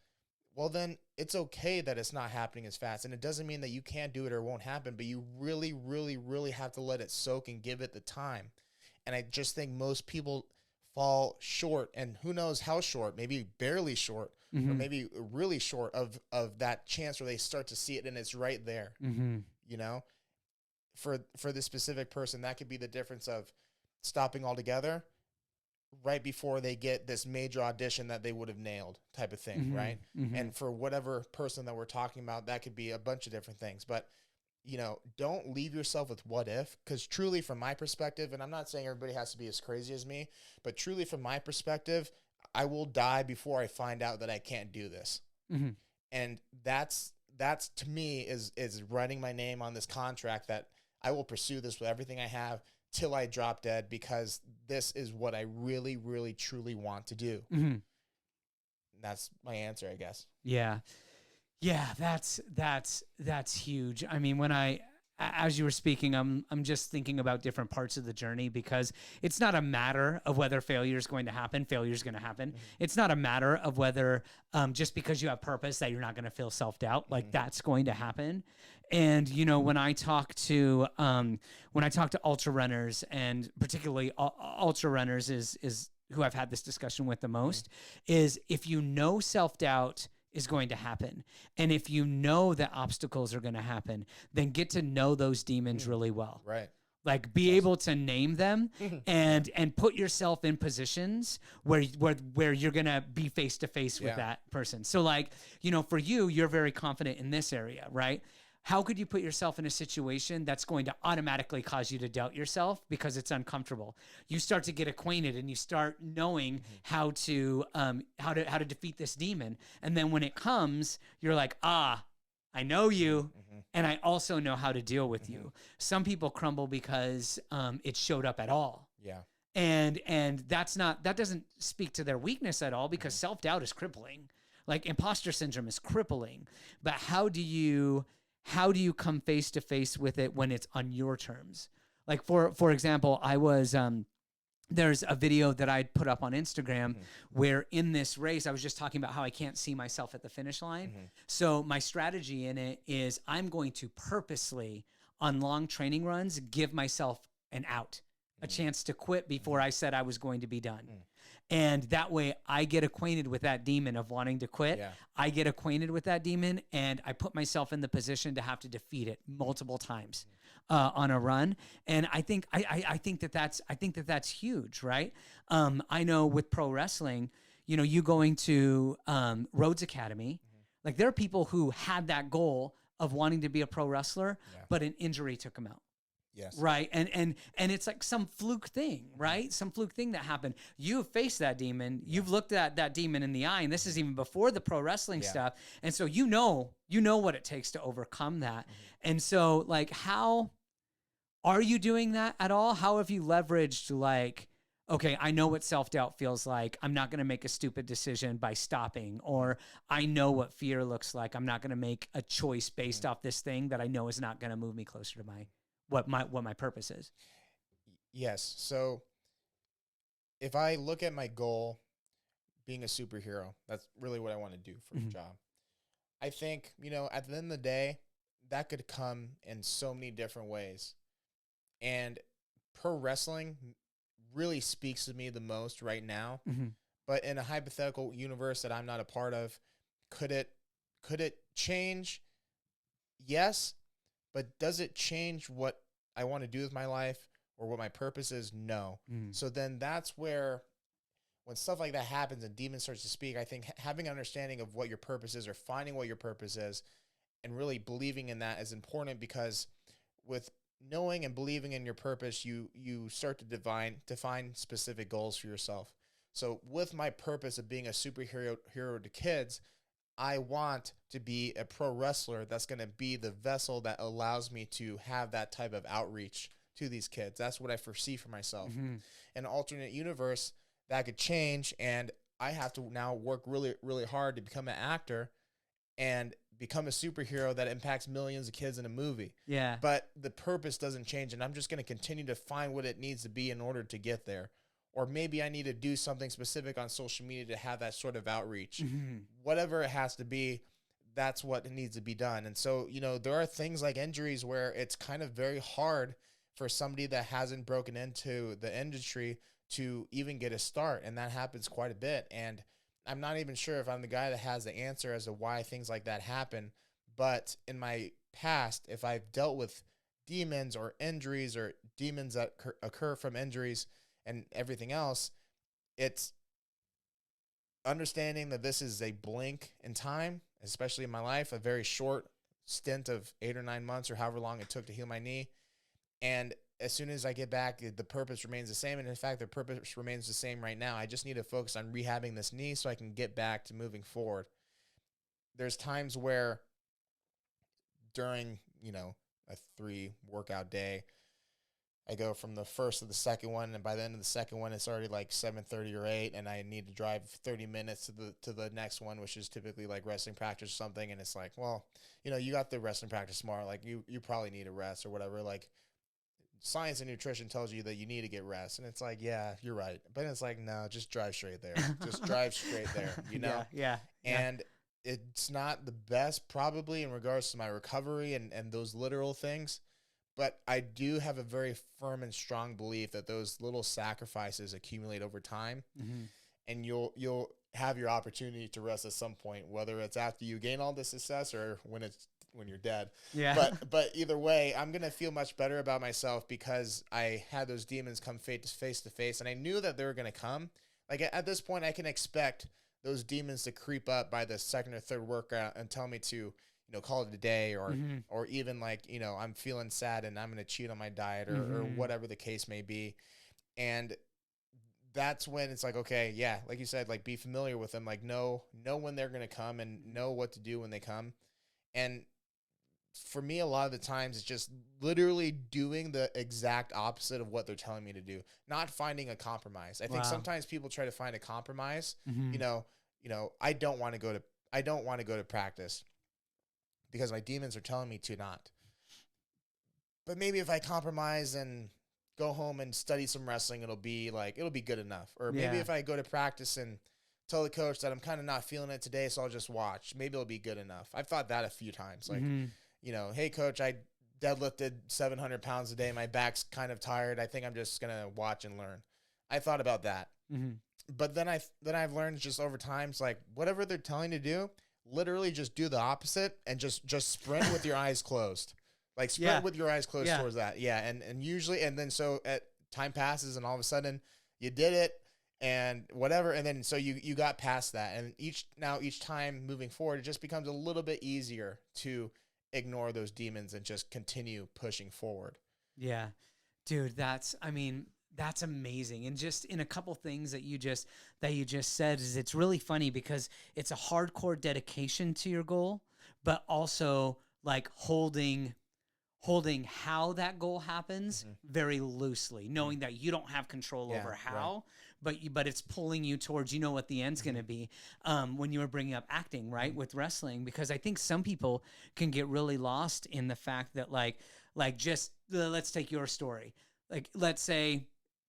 well, then it's okay that it's not happening as fast. And it doesn't mean that you can't do it or it won't happen, but you really, really, really have to let it soak and give it the time. And I just think most people fall short, and who knows how short, maybe barely short, or maybe really short of that chance where they start to see it and it's right there, For this specific person, that could be the difference of stopping altogether right before they get this major audition that they would have nailed, type of thing, right? And for whatever person that we're talking about, that could be a bunch of different things. But, don't leave yourself with what if, because truly from my perspective, and I'm not saying everybody has to be as crazy as me, but truly from my perspective, I will die before I find out that I can't do this. And that's to me is writing my name on this contract that I will pursue this with everything I have till I drop dead because this is what I really, really, truly want to do. Mhm. That's my answer, I guess. Yeah. Yeah, that's huge. I mean, as you were speaking, I'm just thinking about different parts of the journey, because it's not a matter of whether failure is going to happen. Failure is going to happen. It's not a matter of whether just because you have purpose that you're not going to feel self-doubt. Like, that's going to happen. And when I talk to ultra runners, and particularly ultra runners is who I've had this discussion with the most, is if self-doubt is going to happen, and if that obstacles are going to happen, then get to know those demons really well. Right. Like, be able to name them and put yourself in positions where you're going to be face to face with that person. So like, for you're very confident in this area, right? How could you put yourself in a situation that's going to automatically cause you to doubt yourself because it's uncomfortable? You start to get acquainted, and you start knowing how to defeat this demon. And then when it comes, you're like, I know you, and I also know how to deal with you. Some people crumble because it showed up at all. Yeah. And that doesn't speak to their weakness at all, because self-doubt is crippling. Like, imposter syndrome is crippling. But how do you come face to face with it when it's on your terms? Like, for example, I was there's a video that I'd put up on Instagram where in this race, I was just talking about how I can't see myself at the finish line. So my strategy in it is I'm going to purposely, on long training runs, give myself an out, a chance to quit before I said I was going to be done. And that way I get acquainted with that demon of wanting to quit. Yeah. I get acquainted with that demon, and I put myself in the position to have to defeat it multiple times on a run. And I think that's huge, right? I know with pro wrestling, you going to Rhodes Academy, like, there are people who had that goal of wanting to be a pro wrestler, but an injury took them out. Yes. Right. And it's like some fluke thing, right? Some fluke thing that happened. You've faced that demon. You've looked at that demon in the eye, and this is even before the pro wrestling stuff. And so you know what it takes to overcome that. And so, like, how are you doing that at all? How have you leveraged, like, okay, I know what self-doubt feels like. I'm not going to make a stupid decision by stopping, or I know what fear looks like. I'm not going to make a choice based off this thing that I know is not going to move me closer to what my purpose is. Yes. So if I look at my goal being a superhero, that's really what I want to do for the job. I think, at the end of the day, that could come in so many different ways. And pro wrestling really speaks to me the most right now. But in a hypothetical universe that I'm not a part of, could it change? Yes. But does it change what I want to do with my life or what my purpose is? No. So then that's where, when stuff like that happens and demon starts to speak, I think having an understanding of what your purpose is, or finding what your purpose is, and really believing in that is important, because with knowing and believing in your purpose, you start to define specific goals for yourself. So with my purpose of being a superhero to kids, I want to be a pro wrestler that's going to be the vessel that allows me to have that type of outreach to these kids. That's what I foresee for myself. In an alternate universe, that could change, and I have to now work really, really hard to become an actor and become a superhero that impacts millions of kids in a movie. Yeah. But the purpose doesn't change, and I'm just going to continue to find what it needs to be in order to get there. Or maybe I need to do something specific on social media to have that sort of outreach. Whatever it has to be, that's what needs to be done. And so, there are things like injuries where it's kind of very hard for somebody that hasn't broken into the industry to even get a start. And that happens quite a bit. And I'm not even sure if I'm the guy that has the answer as to why things like that happen. But in my past, if I've dealt with demons or injuries or demons that occur from injuries and everything else, it's understanding that this is a blink in time, especially in my life, a very short stint of 8 or 9 months or however long it took to heal my knee. And as soon as I get back, the purpose remains the same. And in fact, the purpose remains the same right now. I just need to focus on rehabbing this knee so I can get back to moving forward. There's times where during, a 3 workout day. I go from the first to the second one, and by the end of the second one, it's already like 7:30 or 8, and I need to drive 30 minutes to the next one, which is typically like wrestling practice or something. And it's like, well, you got the wrestling practice tomorrow. Like you probably need a rest or whatever. Like science and nutrition tells you that you need to get rest, and it's like, yeah, you're right. But it's like, no, just drive straight there. Just drive straight there. Yeah. And it's not the best probably in regards to my recovery and those literal things. But I do have a very firm and strong belief that those little sacrifices accumulate over time, and you'll have your opportunity to rest at some point, whether it's after you gain all the success or when you're dead. Yeah. But either way, I'm gonna feel much better about myself because I had those demons come face to face, and I knew that they were gonna come. Like at this point, I can expect those demons to creep up by the second or third workout and tell me to, call it a day, or even like, I'm feeling sad and I'm going to cheat on my diet or whatever the case may be. And that's when it's like, okay, yeah, like you said, like be familiar with them, like know when they're going to come and know what to do when they come. And for me, a lot of the times it's just literally doing the exact opposite of what they're telling me to do, not finding a compromise. I think sometimes people try to find a compromise. I don't want to go to practice because my demons are telling me to not. But maybe if I compromise and go home and study some wrestling, it'll be good enough. Or maybe if I go to practice and tell the coach that I'm kind of not feeling it today, so I'll just watch, maybe it'll be good enough. I've thought that a few times. Like, hey coach, I deadlifted 700 pounds a day. My back's kind of tired. I think I'm just going to watch and learn. I thought about that. But then I've learned just over time, it's like whatever they're telling you to do, literally just do the opposite and just sprint with your eyes closed. Like sprint with your eyes closed towards that. Yeah. And usually, and then so at time passes and all of a sudden you did it and whatever. And then, so you got past that. And each time moving forward, it just becomes a little bit easier to ignore those demons and just continue pushing forward. Yeah, dude, that's amazing. And just in a couple things that you just said, is it's really funny because it's a hardcore dedication to your goal, but also like holding how that goal happens very loosely, knowing that you don't have control over how, but it's pulling you towards, what the end's going to be. When you were bringing up acting, right, with wrestling, because I think some people can get really lost in the fact that like just let's take your story. Like, let's say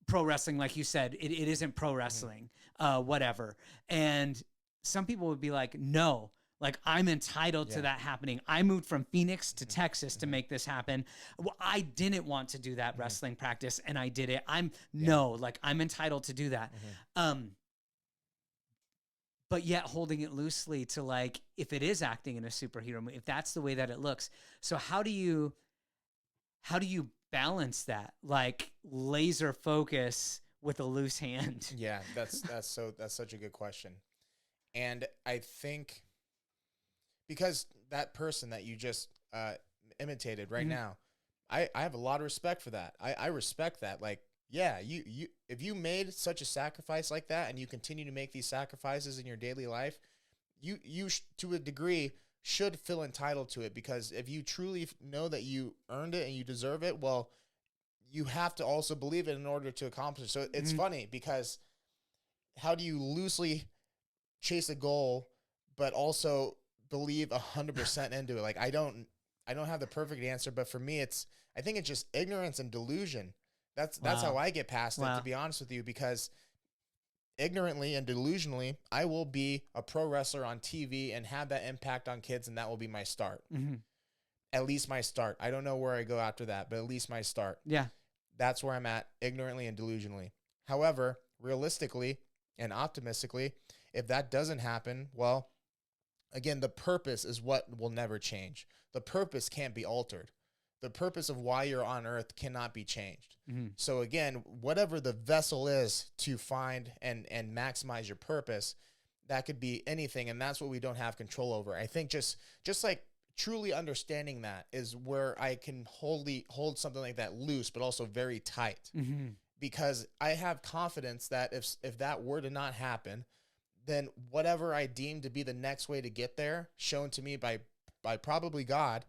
pro wrestling, like you said, it isn't pro wrestling, whatever. And some people would be like, no, like I'm entitled to that happening. I moved from Phoenix to Texas to make this happen. Well, I didn't want to do that wrestling practice and I did it. I'm entitled to do that. But yet holding it loosely to like, if it is acting in a superhero movie, if that's the way that it looks. So how do you balance that, like laser focus with a loose hand? Yeah, that's such a good question. And I think because that person that you just imitated right now, I have a lot of respect for that. I respect that. Like, yeah, you if you made such a sacrifice like that and you continue to make these sacrifices in your daily life, you to a degree should feel entitled to it, because if you truly know that you earned it and you deserve it, well, you have to also believe it in order to accomplish it. So it's funny because how do you loosely chase a goal but also believe 100% into it? Like I don't have the perfect answer, but for me I think it's just ignorance and delusion. That's how I get past it, to be honest with you, because ignorantly and delusionally, I will be a pro wrestler on TV and have that impact on kids, and that will be my start. At least my start. I don't know where I go after that, but at least my start. Yeah. That's where I'm at, ignorantly and delusionally. However, realistically and optimistically, if that doesn't happen, well, again, the purpose is what will never change. The purpose can't be altered. The purpose of why you're on earth cannot be changed. So again, whatever the vessel is to find and maximize your purpose, that could be anything. And that's what we don't have control over. I think just like truly understanding that is where I can hold something like that loose, but also very tight, because I have confidence that if that were to not happen, then whatever I deem to be the next way to get there, shown to me by probably God,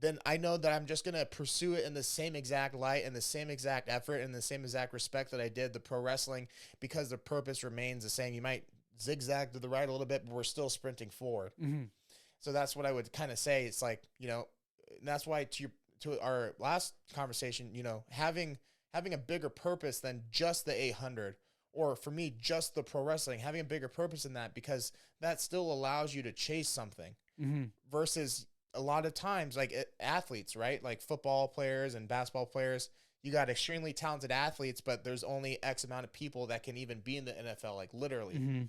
then I know that I'm just going to pursue it in the same exact light and the same exact effort and the same exact respect that I did the pro wrestling, because the purpose remains the same. You might zigzag to the right a little bit, but we're still sprinting forward. Mm-hmm. So that's what I would kind of say. It's like, and that's why to our last conversation, having a bigger purpose than just the 800, or for me, just the pro wrestling, having a bigger purpose in that, because that still allows you to chase something versus a lot of times like athletes, right? Like football players and basketball players, you got extremely talented athletes, but there's only X amount of people that can even be in the NFL, like literally.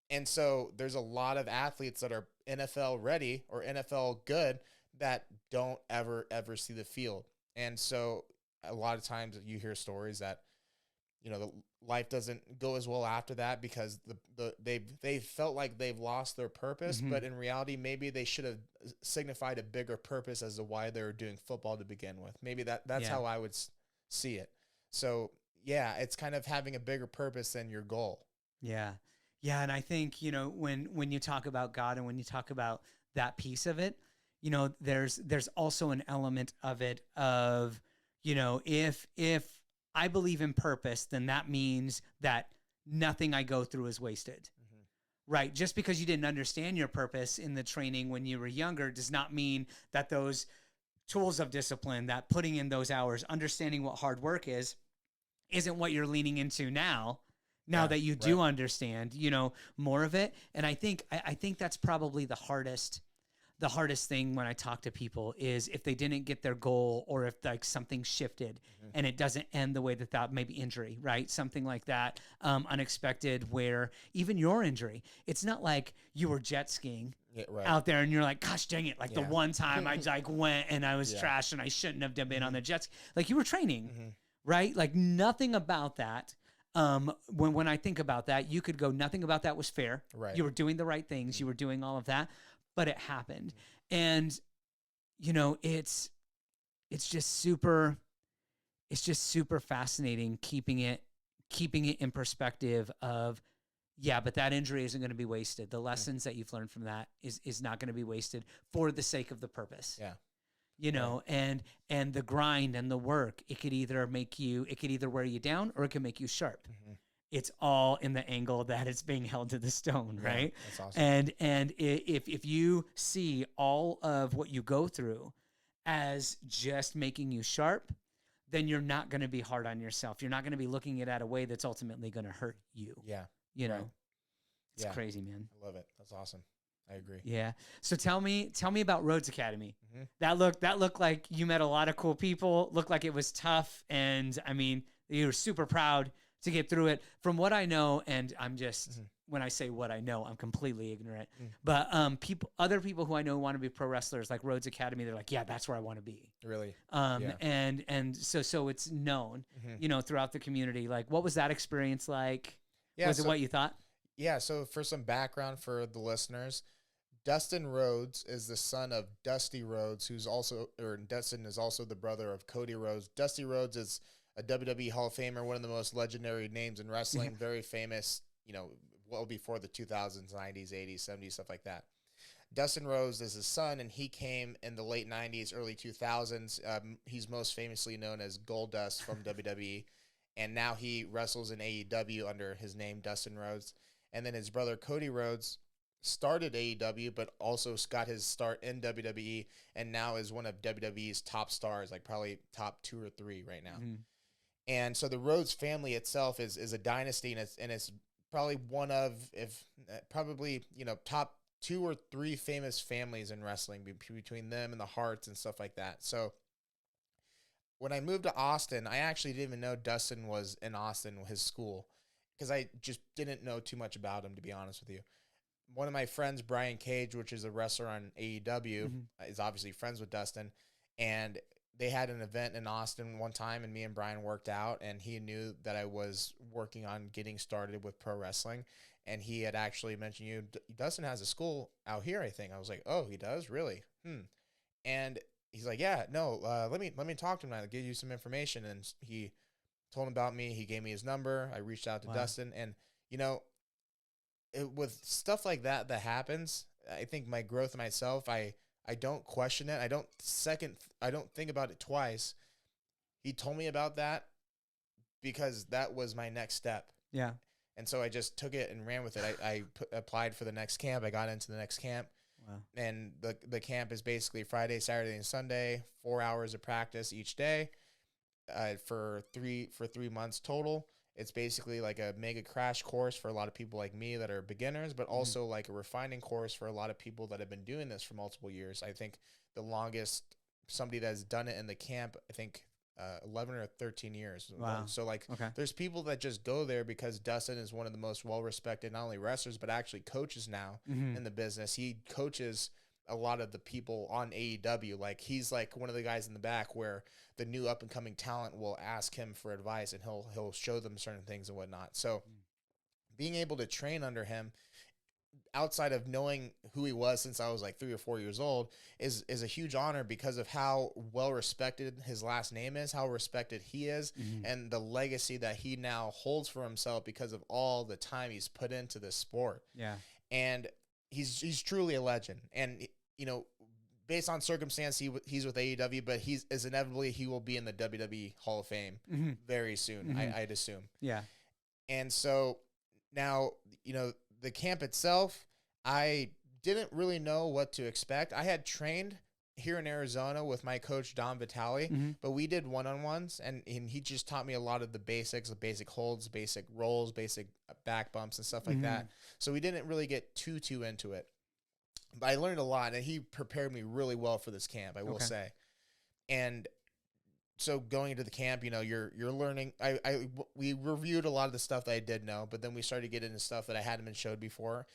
And so there's a lot of athletes that are NFL ready or NFL good that don't ever see the field. And so a lot of times you hear stories that, the life doesn't go as well after that because they felt like they've lost their purpose, but in reality, maybe they should have signified a bigger purpose as to why they were doing football to begin with. Maybe that's how I would see it. So yeah, it's kind of having a bigger purpose than your goal. Yeah. Yeah. And I think, when you talk about God and when you talk about that piece of it, there's also an element of it of, if I believe in purpose, then that means that nothing I go through is wasted, right? Just because you didn't understand your purpose in the training when you were younger does not mean that those tools of discipline, that putting in those hours, understanding what hard work is, isn't what you're leaning into now that you do understand, more of it. And I think that's probably the hardest thing when I talk to people is if they didn't get their goal, or if like something shifted and it doesn't end the way that maybe injury, right? Something like that, unexpected, where even your injury, it's not like you were jet skiing out there and you're like, gosh, dang it. Like the one time I like went and I was trash and I shouldn't have been on the jet ski. Like you were training, right? Like nothing about that. When I think about that, you could go, nothing about that was fair. Right. You were doing the right things. You were doing all of that, but it happened. And, it's just super fascinating keeping it in perspective of, but that injury isn't going to be wasted. The lessons that you've learned from that is not going to be wasted for the sake of the purpose. Yeah. And the grind and the work, it could either wear you down or it can make you sharp. It's all in the angle that it's being held to the stone, right? That's awesome. And if you see all of what you go through as just making you sharp, then you're not going to be hard on yourself. You're not going to be looking at it at a way that's ultimately going to hurt you. Yeah. It's crazy, man. I love it. That's awesome. I agree. Yeah. So tell me about Rhodes Academy. That looked like you met a lot of cool people. Looked like it was tough, and I mean, you were super proud to get through it. From what I know, and I'm just when I say what I know, I'm completely ignorant. But other people who I know want to be pro wrestlers, like Rhodes Academy, they're like, yeah, that's where I want to be. Really? And so it's known, throughout the community. Like, what was that experience like? Yeah, Was it what you thought? Yeah. So for some background for the listeners, Dustin Rhodes is the son of Dusty Rhodes, Dustin is also the brother of Cody Rhodes. Dusty Rhodes is a WWE Hall of Famer, one of the most legendary names in wrestling, very famous, well before the 2000s, 90s, 80s, 70s, stuff like that. Dustin Rhodes is his son, and he came in the late 90s, early 2000s. He's most famously known as Goldust from WWE, and now he wrestles in AEW under his name, Dustin Rhodes. And then his brother, Cody Rhodes, started AEW, but also got his start in WWE, and now is one of WWE's top stars, like probably top 2 or 3 right now. And so the Rhodes family itself is a dynasty, and it's probably one of, top 2 or 3 famous families in wrestling between them and the Harts and stuff like that. So when I moved to Austin, I actually didn't even know Dustin was in Austin, his school, because I just didn't know too much about him, to be honest with you. One of my friends, Brian Cage, which is a wrestler on AEW, is obviously friends with Dustin, and they had an event in Austin one time, and me and Brian worked out, and he knew that I was working on getting started with pro wrestling, and he had actually mentioned, Dustin has a school out here, I think. I was like, oh, he does? Really? And he's like, yeah, no, let me talk to him. I'll give you some information. And he told him about me. He gave me his number. I reached out to Dustin, and, with stuff like that happens, I think my growth myself, I I don't question it. I don't think about it twice. He told me about that because that was my next step. Yeah. And so I just took it and ran with it. Applied for the next camp. I got into the next camp. Wow. And the camp is basically Friday, Saturday, and Sunday, 4 hours of practice each day, for 3 months total. It's basically like a mega crash course for a lot of people like me that are beginners, but also like a refining course for a lot of people that have been doing this for multiple years. I think the longest somebody that's done it in the camp, I think 11 or 13 years. Wow. So like there's people that just go there because Dustin is one of the most well-respected, not only wrestlers, but actually coaches now in the business. He coaches a lot of the people on AEW. Like he's like one of the guys in the back where the new up and coming talent will ask him for advice and he'll show them certain things and whatnot. So being able to train under him, outside of knowing who he was since I was like 3 or 4 years old, is a huge honor because of how well respected his last name is, how respected he is, and the legacy that he now holds for himself because of all the time he's put into this sport. Yeah. And he's truly a legend. And you know, based on circumstance, he's with AEW, but he will be in the WWE Hall of Fame very soon. I'd assume. Yeah. And so now, you know, the camp itself, I didn't really know what to expect. I had trained here in Arizona with my coach, Don Vitale, but we did one-on-ones, and he just taught me a lot of the basics, the basic holds, basic rolls, basic back bumps, and stuff like that. So we didn't really get too into it. But I learned a lot, and he prepared me really well for this camp, I will say. And so going into the camp, you know, you're learning. We reviewed a lot of the stuff that I did know, but then we started to get into stuff that I hadn't been showed before,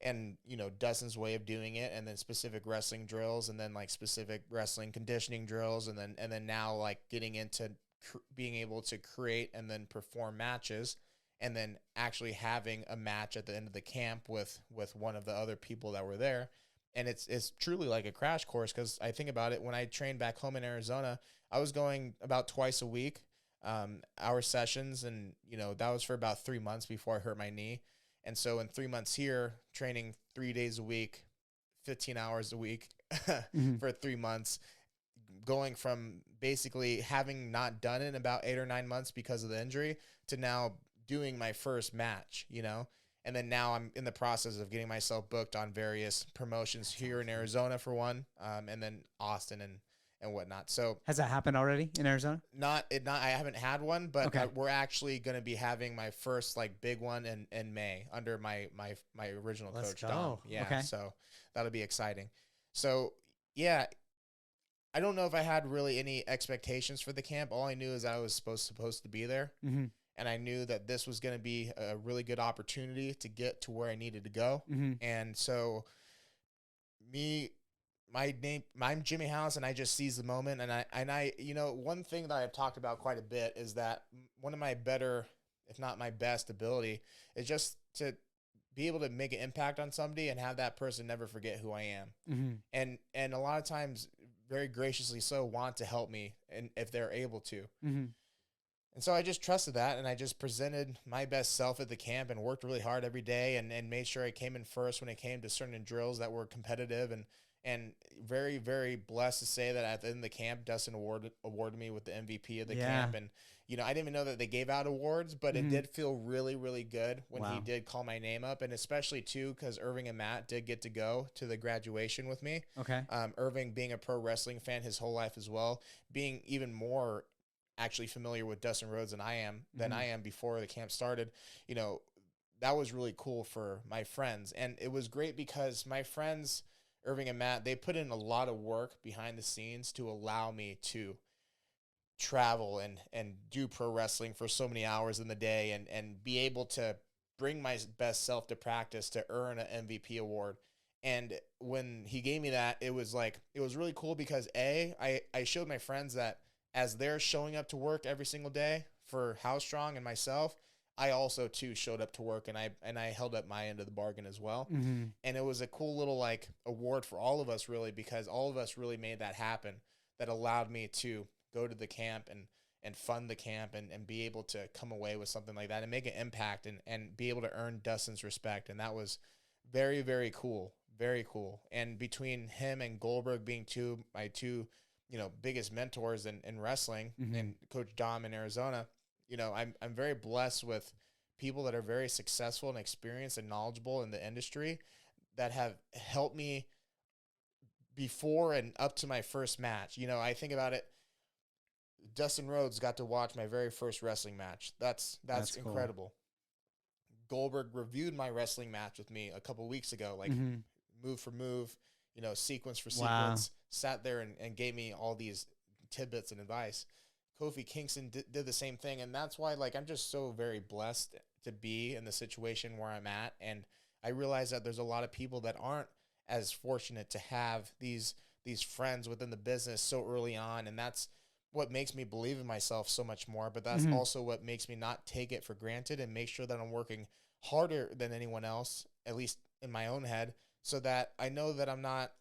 and you know, Dustin's way of doing it, and then specific wrestling drills, and then like specific wrestling conditioning drills, and then now like getting into being able to create and then perform matches, and then actually having a match at the end of the camp with one of the other people that were there. And it's truly like a crash course, because I think about it, when I trained back home in Arizona, I was going about twice a week, hour sessions, and you know, that was for about 3 months before I hurt my knee. And so in 3 months here, training 3 days a week, 15 hours a week for 3 months, going from basically having not done it in about 8 or 9 months because of the injury to now doing my first match, you know. And then now I'm in the process of getting myself booked on various promotions here in Arizona for one, and then Austin and whatnot. So has that happened already in Arizona? I haven't had one, but we're actually going to be having my first like big one in May under my original coach, Dom. Yeah. Okay. So that'll be exciting. So yeah, I don't know if I had really any expectations for the camp. All I knew is I was supposed to be there. And I knew that this was going to be a really good opportunity to get to where I needed to go. And so I'm Jimmy House, and I just seized the moment. And I, you know, one thing that I've talked about quite a bit is that one of my better, if not my best ability, is just to be able to make an impact on somebody and have that person never forget who I am. And a lot of times, very graciously so, want to help me, and if they're able to. And so I just trusted that, and I just presented my best self at the camp and worked really hard every day, and made sure I came in first when it came to certain drills that were competitive, and very, very blessed to say that at the end of the camp, Dustin awarded me with the MVP of the camp. And, you know, I didn't even know that they gave out awards, but it did feel really, really good when he did call my name up, and especially too, because Irving and Matt did get to go to the graduation with me. Irving being a pro wrestling fan his whole life as well, being even more actually familiar with Dustin Rhodes than I am before the camp started, you know, that was really cool for my friends. And it was great because my friends, Irving and Matt, they put in a lot of work behind the scenes to allow me to travel and do pro wrestling for so many hours in the day, and be able to bring my best self to practice to earn an MVP award. And when he gave me that, it was really cool because I showed my friends that as they're showing up to work every single day for How Strong and myself, I also too showed up to work, and I held up my end of the bargain as well. And it was a cool little like award for all of us, really, because all of us really made that happen, that allowed me to go to the camp and fund the camp and be able to come away with something like that and make an impact and be able to earn Dustin's respect. And that was very, very cool. very cool. And between him and Goldberg being my two, biggest mentors in wrestling, and Coach Dom in Arizona, I'm very blessed with people that are very successful and experienced and knowledgeable in the industry that have helped me before and up to my first match. I think about it. Dustin Rhodes got to watch my very first wrestling match. That's incredible. Cool. Goldberg reviewed my wrestling match with me a couple weeks ago, like move for move, sequence for sequence, sat there and gave me all these tidbits and advice. Kofi Kingston did the same thing. And that's why, like, I'm just so very blessed to be in the situation where I'm at. And I realize that there's a lot of people that aren't as fortunate to have these friends within the business so early on. And that's what makes me believe in myself so much more. But that's also what makes me not take it for granted and make sure that I'm working harder than anyone else, at least in my own head, so that I know that I'm not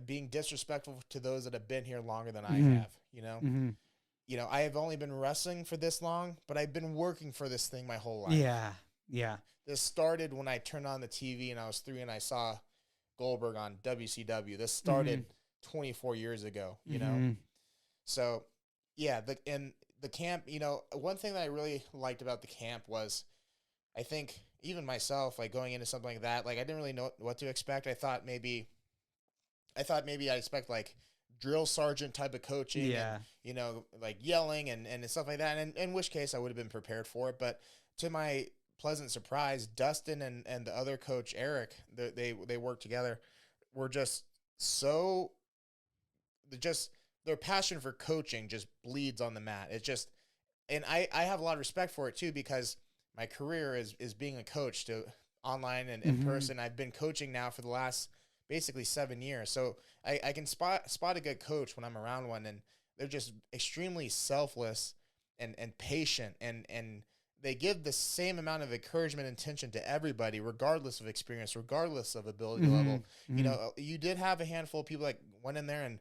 being disrespectful to those that have been here longer than I have, I have only been wrestling for this long, but I've been working for this thing my whole life. Yeah. Yeah. This started when I turned on the TV and I was 3 and I saw Goldberg on WCW. This started 24 years ago, So yeah, the camp, one thing that I really liked about the camp was, I think even myself, like going into something like that, like I didn't really know what to expect. I thought maybe I'd expect like drill sergeant type of coaching, and, like yelling and stuff like that. And in which case I would have been prepared for it. But to my pleasant surprise, Dustin and the other coach, Eric, they worked together, were just so, their passion for coaching just bleeds on the mat. It's just, and I have a lot of respect for it too, because my career is being a coach to online and in person. I've been coaching now for the last basically 7 years. So I can spot a good coach when I'm around one, and they're just extremely selfless and patient, and they give the same amount of encouragement and attention to everybody, regardless of experience, regardless of ability level. You did have a handful of people that went in there and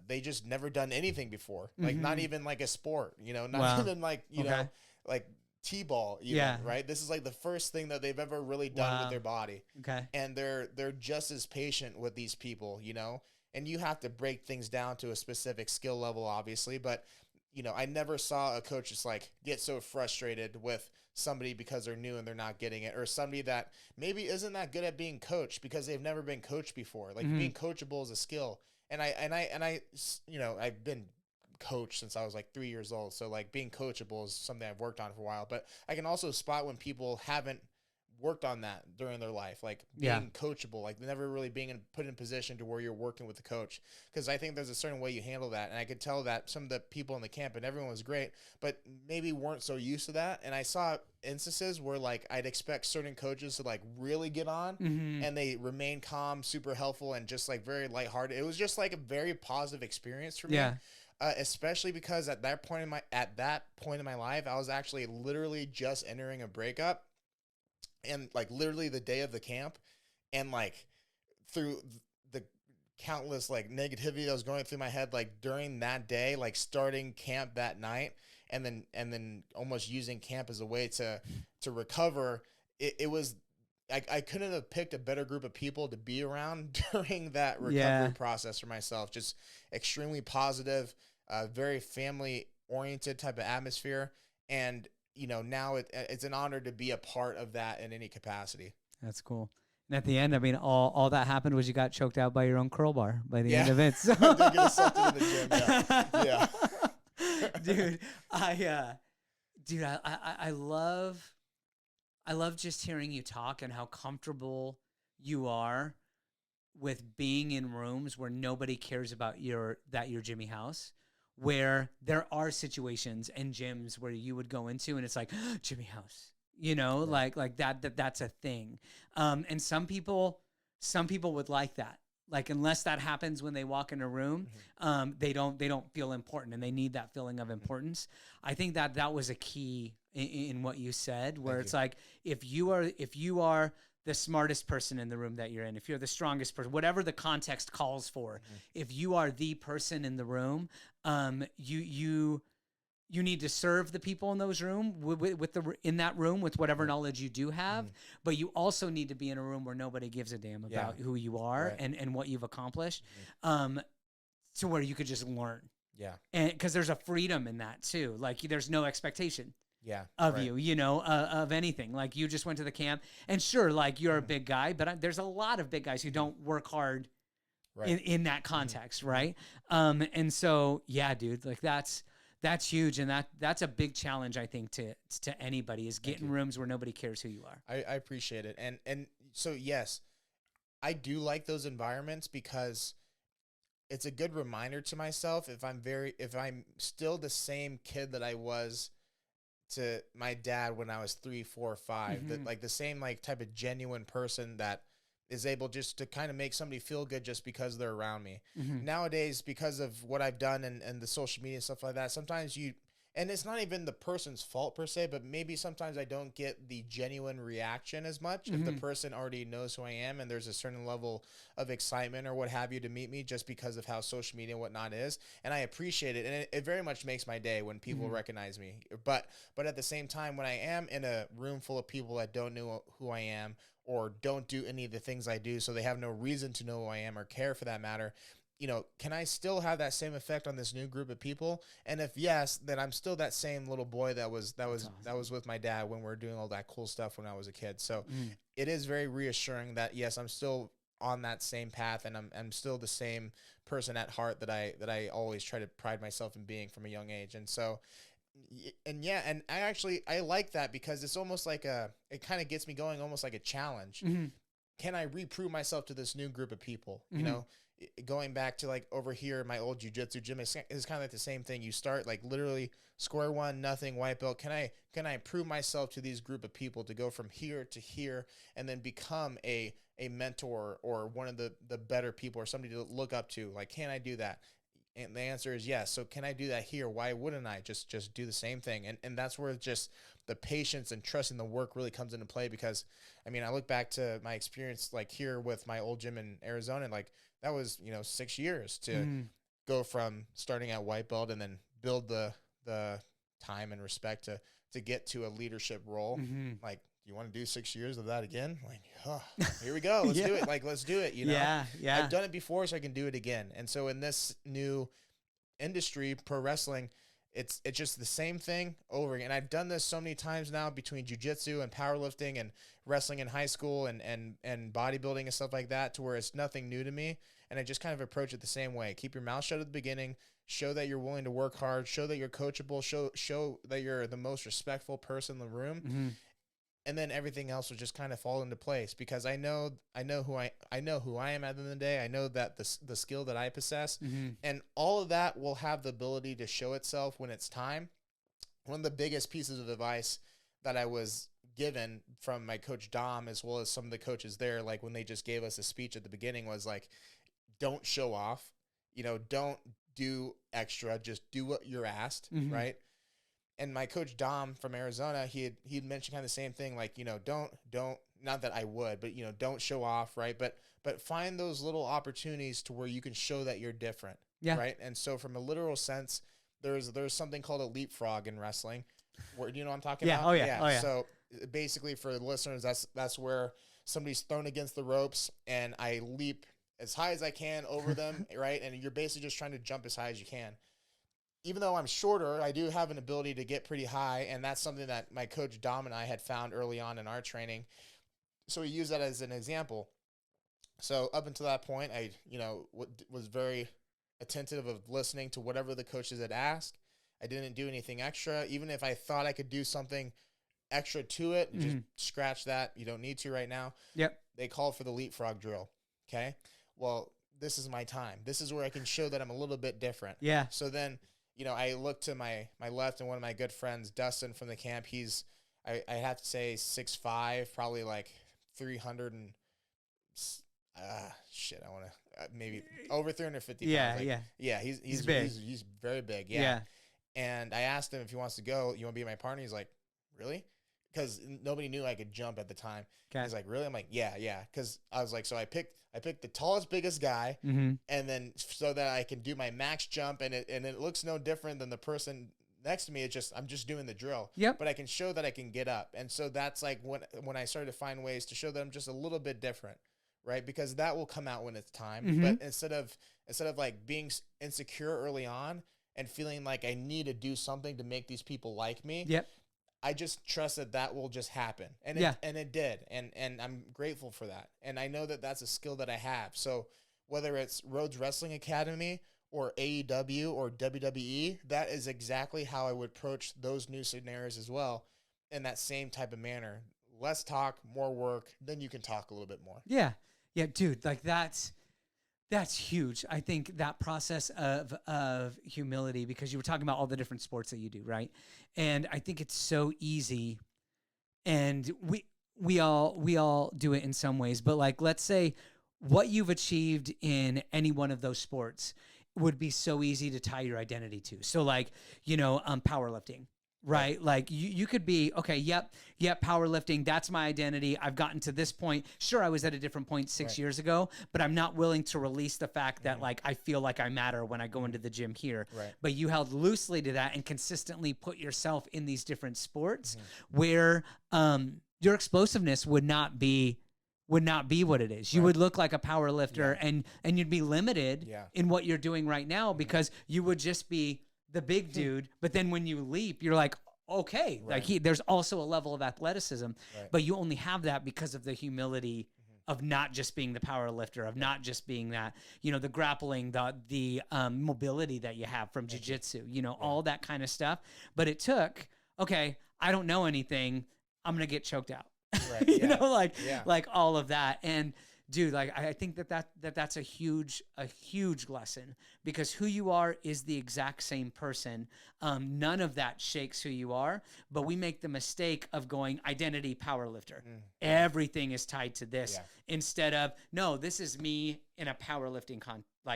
they just never done anything before, like not even like a sport, not even like, know, like T-ball, right? This is like the first thing that they've ever really done with their body. Okay. And they're just as patient with these people, and you have to break things down to a specific skill level, obviously, but I never saw a coach just like get so frustrated with somebody because they're new and they're not getting it, or somebody that maybe isn't that good at being coached because they've never been coached before. Like being coachable is a skill. And I've been coached since I was like 3 years old. So like being coachable is something I've worked on for a while, but I can also spot when people haven't worked on that during their life, like being coachable, like never really being put in position to where you're working with the coach. Cause I think there's a certain way you handle that. And I could tell that some of the people in the camp, and everyone was great, but maybe weren't so used to that. And I saw instances where like I'd expect certain coaches to like really get on and they remain calm, super helpful, and just like very lighthearted. It was just like a very positive experience for me. Especially because at that point in my life, I was actually literally just entering a breakup. And like literally the day of the camp, and like through the countless like negativity that was going through my head, like during that day, like starting camp that night, and then almost using camp as a way to recover. It was, I couldn't have picked a better group of people to be around during that recovery process for myself. Just extremely positive, very family oriented type of atmosphere. And now it's an honor to be a part of that in any capacity. That's cool. And at the end, I mean, all that happened was you got choked out by your own curl bar by the end of it. So. I did get assaulted in the gym. Dude, I love just hearing you talk and how comfortable you are with being in rooms where nobody cares about that you're Jimmy House. Where there are situations and gyms where you would go into and it's like, Jimmy House, like that's a thing. And some people would like that. Like, unless that happens when they walk in a room, they don't feel important, and they need that feeling of importance. I think that was a key in what you said, where it's like, if you are the smartest person in the room that you're in, if you're the strongest person, whatever the context calls for, if you are the person in the room, you you need to serve the people in those in that room with whatever knowledge you do have, but you also need to be in a room where nobody gives a damn about who you are and what you've accomplished, to where you could just learn. Yeah. And because there's a freedom in that too. Like there's no expectation of right. you, you know, of anything. Like you just went to the camp, and sure, like you're a big guy, but there's a lot of big guys who don't work hard in that context, right? And so, yeah, dude, like that's huge, and that's a big challenge, I think, to anybody, is getting rooms where nobody cares who you are. I appreciate it, and so yes, I do like those environments because it's a good reminder to myself if I'm still the same kid that I was to my dad when I was 3, 4, 5, that like the same like type of genuine person that is able just to kind of make somebody feel good just because they're around me. Nowadays, because of what I've done and the social media and stuff like that, sometimes and it's not even the person's fault per se, but maybe sometimes I don't get the genuine reaction as much if the person already knows who I am and there's a certain level of excitement or what have you to meet me just because of how social media and whatnot is. And I appreciate it. And it very much makes my day when people recognize me. But at the same time, when I am in a room full of people that don't know who I am or don't do any of the things I do, so they have no reason to know who I am or care for that matter, you know, can I still have that same effect on this new group of people? And if yes, then I'm still that same little boy that was with my dad when we were doing all that cool stuff when I was a kid. So it is very reassuring that yes, I'm still on that same path, and I'm still the same person at heart that I always try to pride myself in being from a young age. And so, and I like that because it's almost like it kind of gets me going, almost like a challenge. Can I reprove myself to this new group of people? You know, going back to like over here, my old jiu-jitsu gym is kind of like the same thing. You start like literally square one, nothing, white belt. Can I prove myself to these group of people to go from here to here and then become a mentor or one of the better people or somebody to look up to? Like, can I do that? And the answer is yes. So can I do that here? Why wouldn't I just do the same thing? And that's where just the patience and trusting the work really comes into play, because I mean, I look back to my experience like here with my old gym in Arizona, and like that was, 6 years to go from starting at white belt and then build the time and respect to get to a leadership role. Like, you want to do 6 years of that again? Like, here we go. Let's do it. Like, let's do it. Yeah. I've done it before, so I can do it again. And so in this new industry, pro wrestling, it's just the same thing over again. And I've done this so many times now between jiu-jitsu and powerlifting and wrestling in high school and bodybuilding and stuff like that, to where it's nothing new to me. And I just kind of approach it the same way. Keep your mouth shut at the beginning. Show that you're willing to work hard. Show that you're coachable. Show that you're the most respectful person in the room. And then everything else will just kind of fall into place, because I know who I am at the end of the day. I know that the skill that I possess, and all of that will have the ability to show itself when it's time. One of the biggest pieces of advice that I was given from my coach Dom, as well as some of the coaches there, like when they just gave us a speech at the beginning, was like, don't show off, don't do extra, just do what you're asked, right? And my coach Dom from Arizona, he'd mentioned kind of the same thing, like, don't, not that I would, but, don't show off, right? But find those little opportunities to where you can show that you're different, right? And so from a literal sense, there's something called a leapfrog in wrestling. Where, do you know what I'm talking about? Oh yeah. So basically, for the listeners, that's where somebody's thrown against the ropes and I leap as high as I can over them, right? And you're basically just trying to jump as high as you can. Even though I'm shorter, I do have an ability to get pretty high, and that's something that my coach Dom and I had found early on in our training. So we use that as an example. So up until that point, I, was very attentive of listening to whatever the coaches had asked. I didn't do anything extra. Even if I thought I could do something extra to it, just scratch that. You don't need to right now. Yep. They called for the leapfrog drill. Okay. Well, this is my time. This is where I can show that I'm a little bit different. Yeah. So then, I look to my left, and one of my good friends, Dustin from the camp, he's, I have to say 6'5", probably like 300 and, I want to, maybe over 350 pounds. Yeah, he's big. He's very big. Yeah. And I asked him if he wants to go, you want to be my partner? He's like, really? Because nobody knew I could jump at the time. Okay. He's like, really? I'm like, yeah. Because I was like, so I picked the tallest, biggest guy, and then so that I can do my max jump, and it looks no different than the person next to me, it's just I'm just doing the drill. Yep. But I can show that I can get up. And so that's like when I started to find ways to show that I'm just a little bit different, right? Because that will come out when it's time. Mm-hmm. But instead of like being insecure early on and feeling like I need to do something to make these people like me, Yep. I just trust that that will just happen. And it did. And I'm grateful for that. And I know that that's a skill that I have. So whether it's Rhodes Wrestling Academy or AEW or WWE, that is exactly how I would approach those new scenarios as well, in that same type of manner. Less talk, more work, then you can talk a little bit more. Yeah. Yeah, dude, like that's huge. I think that process of humility, because you were talking about all the different sports that you do, right? And I think it's so easy, and we all do it in some ways, but like, let's say what you've achieved in any one of those sports would be so easy to tie your identity to. So like, powerlifting, right? Like you could be, okay, yep, powerlifting, that's my identity. I've gotten to this point. Sure, I was at a different point 6 years ago, but I'm not willing to release the fact that like I feel like I matter when I go into the gym here. Right. But you held loosely to that and consistently put yourself in these different sports where your explosiveness would not be what it is. You would look like a power lifter, and you'd be limited in what you're doing right now, because you would just be the big dude. But then when you leap, you're like, okay, like there's also a level of athleticism, but you only have that because of the humility of not just being the power lifter, of not just being that, the grappling, the mobility that you have from jiu-jitsu, all that kind of stuff. But it took, okay, I don't know anything, I'm going to get choked out. Right. Like all of that. And dude, like I think that's a huge lesson, because who you are is the exact same person. None of that shakes who you are, but we make the mistake of going identity powerlifter. Everything is tied to this instead of, no, this is me in a powerlifting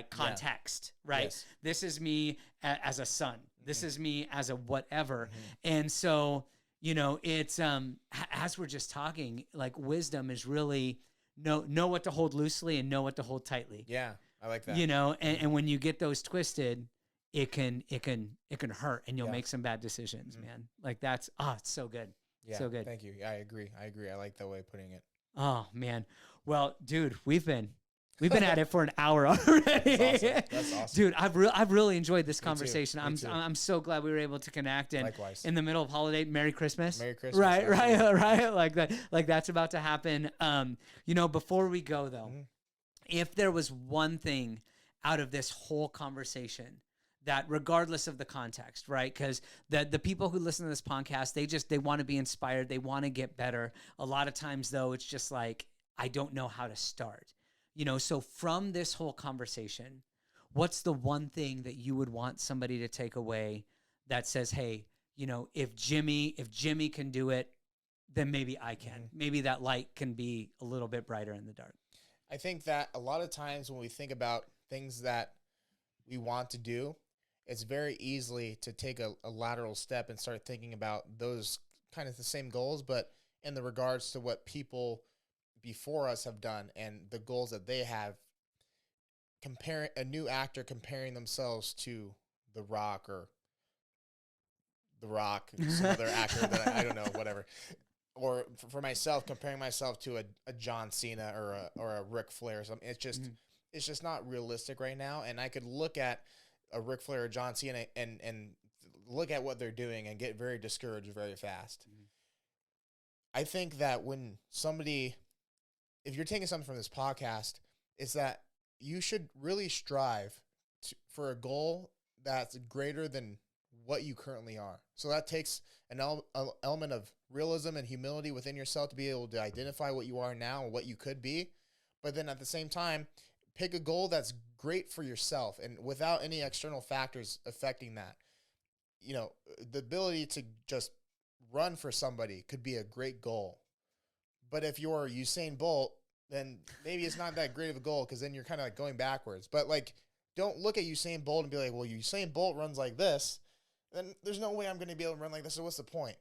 context, right? Yes. This is me as a son. This is me as a whatever. And so, it's as we're just talking, like wisdom is really know what to hold loosely and know what to hold tightly. Yeah, I like that. And when you get those twisted, it can hurt, and you'll make some bad decisions, man. Like it's so good. Yeah, so good. Thank you. Yeah, I agree. I like that way of putting it. Oh man. Well, dude, we've been at it for an hour already. That's awesome. Dude, I've really enjoyed this conversation. Me too. I'm so glad we were able to connect. And Likewise. in the middle of holiday, Merry Christmas. Merry Christmas. Right. Like that. Like that's about to happen. Before we go though, if there was one thing out of this whole conversation that, regardless of the context, right? Because the people who listen to this podcast, they want to be inspired. They want to get better. A lot of times though, it's just like, I don't know how to start. So from this whole conversation, what's the one thing that you would want somebody to take away that says, hey, if Jimmy can do it, then maybe I can. Maybe that light can be a little bit brighter in the dark. I think that a lot of times when we think about things that we want to do, it's very easily to take a lateral step and start thinking about those kind of the same goals, but in the regards to what people before us have done and the goals that they have. Comparing a new actor comparing themselves to The Rock or some other actor that I don't know, whatever. Or for myself, comparing myself to a John Cena or a Ric Flair or something. It's just not realistic right now. And I could look at a Ric Flair or John Cena and look at what they're doing and get very discouraged very fast. I think that when if you're taking something from this podcast, it's that you should really strive for a goal that's greater than what you currently are. So that takes an element of realism and humility within yourself to be able to identify what you are now and what you could be. But then at the same time, pick a goal that's great for yourself and without any external factors affecting that. The ability to just run for somebody could be a great goal. But if you're Usain Bolt, then maybe it's not that great of a goal, because then you're kind of like going backwards. But like, don't look at Usain Bolt and be like, well, Usain Bolt runs like this, then there's no way I'm going to be able to run like this. So what's the point?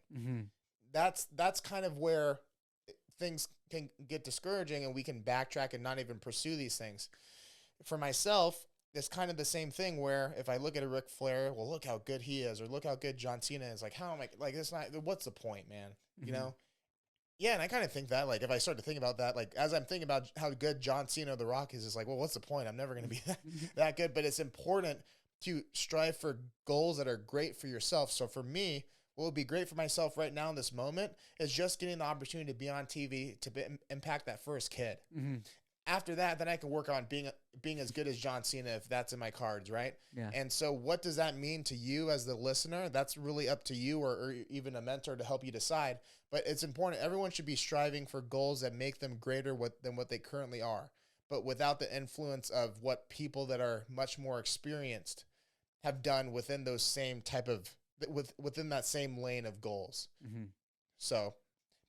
That's kind of where things can get discouraging, and we can backtrack and not even pursue these things. For myself, it's kind of the same thing where if I look at a Ric Flair, well, look how good he is, or look how good John Cena is. Like, how am I, like, it's not, what's the point, man? You know? Yeah, and I kind of think that, like, if I start to think about that, like, as I'm thinking about how good John Cena, The Rock is, it's like, well, what's the point? I'm never going to be that good. But it's important to strive for goals that are great for yourself. So for me, what would be great for myself right now in this moment is just getting the opportunity to be on TV to impact that first kid. After that, then I can work on being as good as John Cena if that's in my cards, right? Yeah. And so what does that mean to you as the listener? That's really up to you or even a mentor to help you decide. But it's important. Everyone should be striving for goals that make them greater than what they currently are, but without the influence of what people that are much more experienced have done within those same type of, within that same lane of goals. So,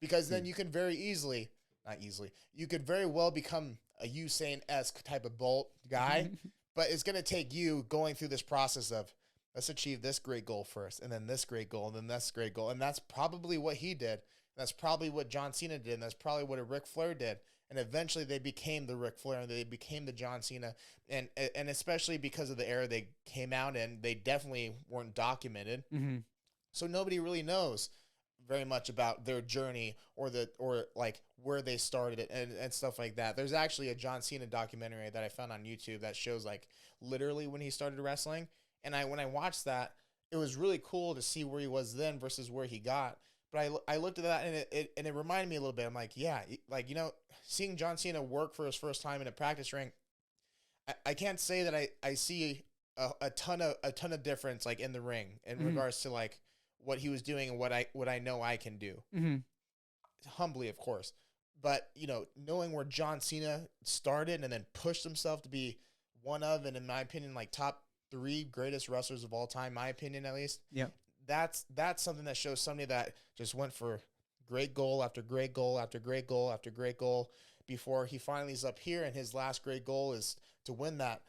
because then you can very easily, not easily, you could very well become a Usain-esque type of Bolt guy, but it's going to take you going through this process of, let's achieve this great goal first, and then this great goal, and then this great goal. And that's probably what he did. That's probably what John Cena did, and that's probably what a Ric Flair did. And eventually they became the Ric Flair, and they became the John Cena. And especially because of the era they came out in, they definitely weren't documented. So nobody really knows very much about their journey or like where they started it and stuff like that. There's actually a John Cena documentary that I found on YouTube that shows like literally when he started wrestling. And when I watched that, it was really cool to see where he was then versus where he got. But I looked at that and it reminded me a little bit. I'm like, yeah, like, you know, seeing John Cena work for his first time in a practice ring, I can't say that I see a ton of difference like in the ring in regards to like what he was doing and what I know I can do. Humbly, of course. But, you know, knowing where John Cena started and then pushed himself to be one of, and in my opinion, like top 3 greatest wrestlers of all time, my opinion at least. Yeah. That's something that shows somebody that just went for great goal after great goal after great goal after great goal before he finally is up here, and his last great goal is to win that,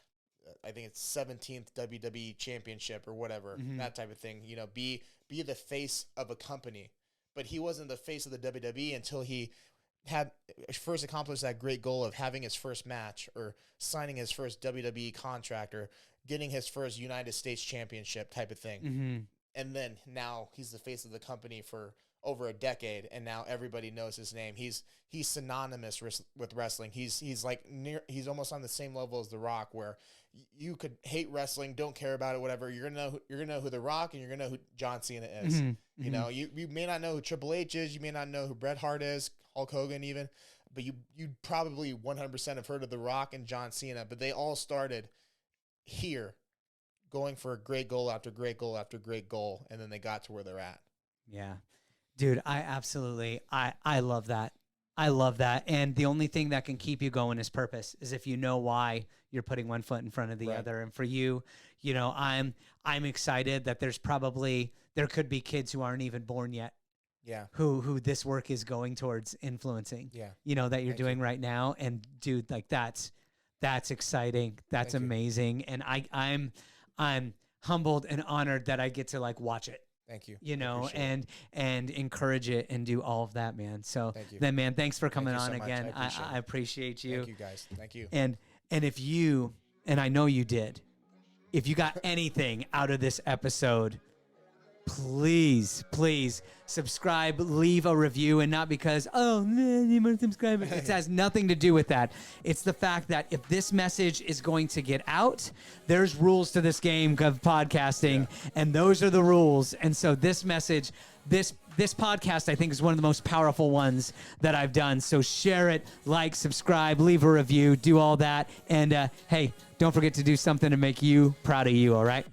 I think it's 17th WWE championship or whatever, that type of thing. You know, be the face of a company. But he wasn't the face of the WWE until he had first accomplished that great goal of having his first match or signing his first WWE contract or getting his first United States championship type of thing. And then now he's the face of the company for over a decade, and now everybody knows his name. He's synonymous with wrestling. He's like he's almost on the same level as The Rock, where you could hate wrestling, don't care about it, whatever. You're gonna know who The Rock, and you're gonna know who John Cena is. You know, you may not know who Triple H is, you may not know who Bret Hart is, Hulk Hogan even, but you probably 100% have heard of The Rock and John Cena. But they all started here, going for a great goal after great goal after great goal, and then they got to where they're at. Yeah. Dude, I love that. I love that. And the only thing that can keep you going is purpose, is if you know why you're putting one foot in front of the other. And for you, you know, I'm excited that there could be kids who aren't even born yet. Yeah. Who this work is going towards influencing. Yeah. You know, that you're doing right now. And dude, like that's exciting. That's amazing. And I'm humbled and honored that I get to like watch it. Thank you. You know, and encourage it and do all of that, man. So then, man, thanks for coming on again. I appreciate you. Thank you, guys. Thank you. And if you, and I know you did, if you got anything out of this episode, please subscribe, leave a review, and not because, oh man, you must subscribe. It has nothing to do with that. It's the fact that if this message is going to get out, there's rules to this game of podcasting, and those are the rules. And so this message, this podcast, I think, is one of the most powerful ones that I've done. So share it, like, subscribe, leave a review, do all that. And hey, don't forget to do something to make you proud of you, all right?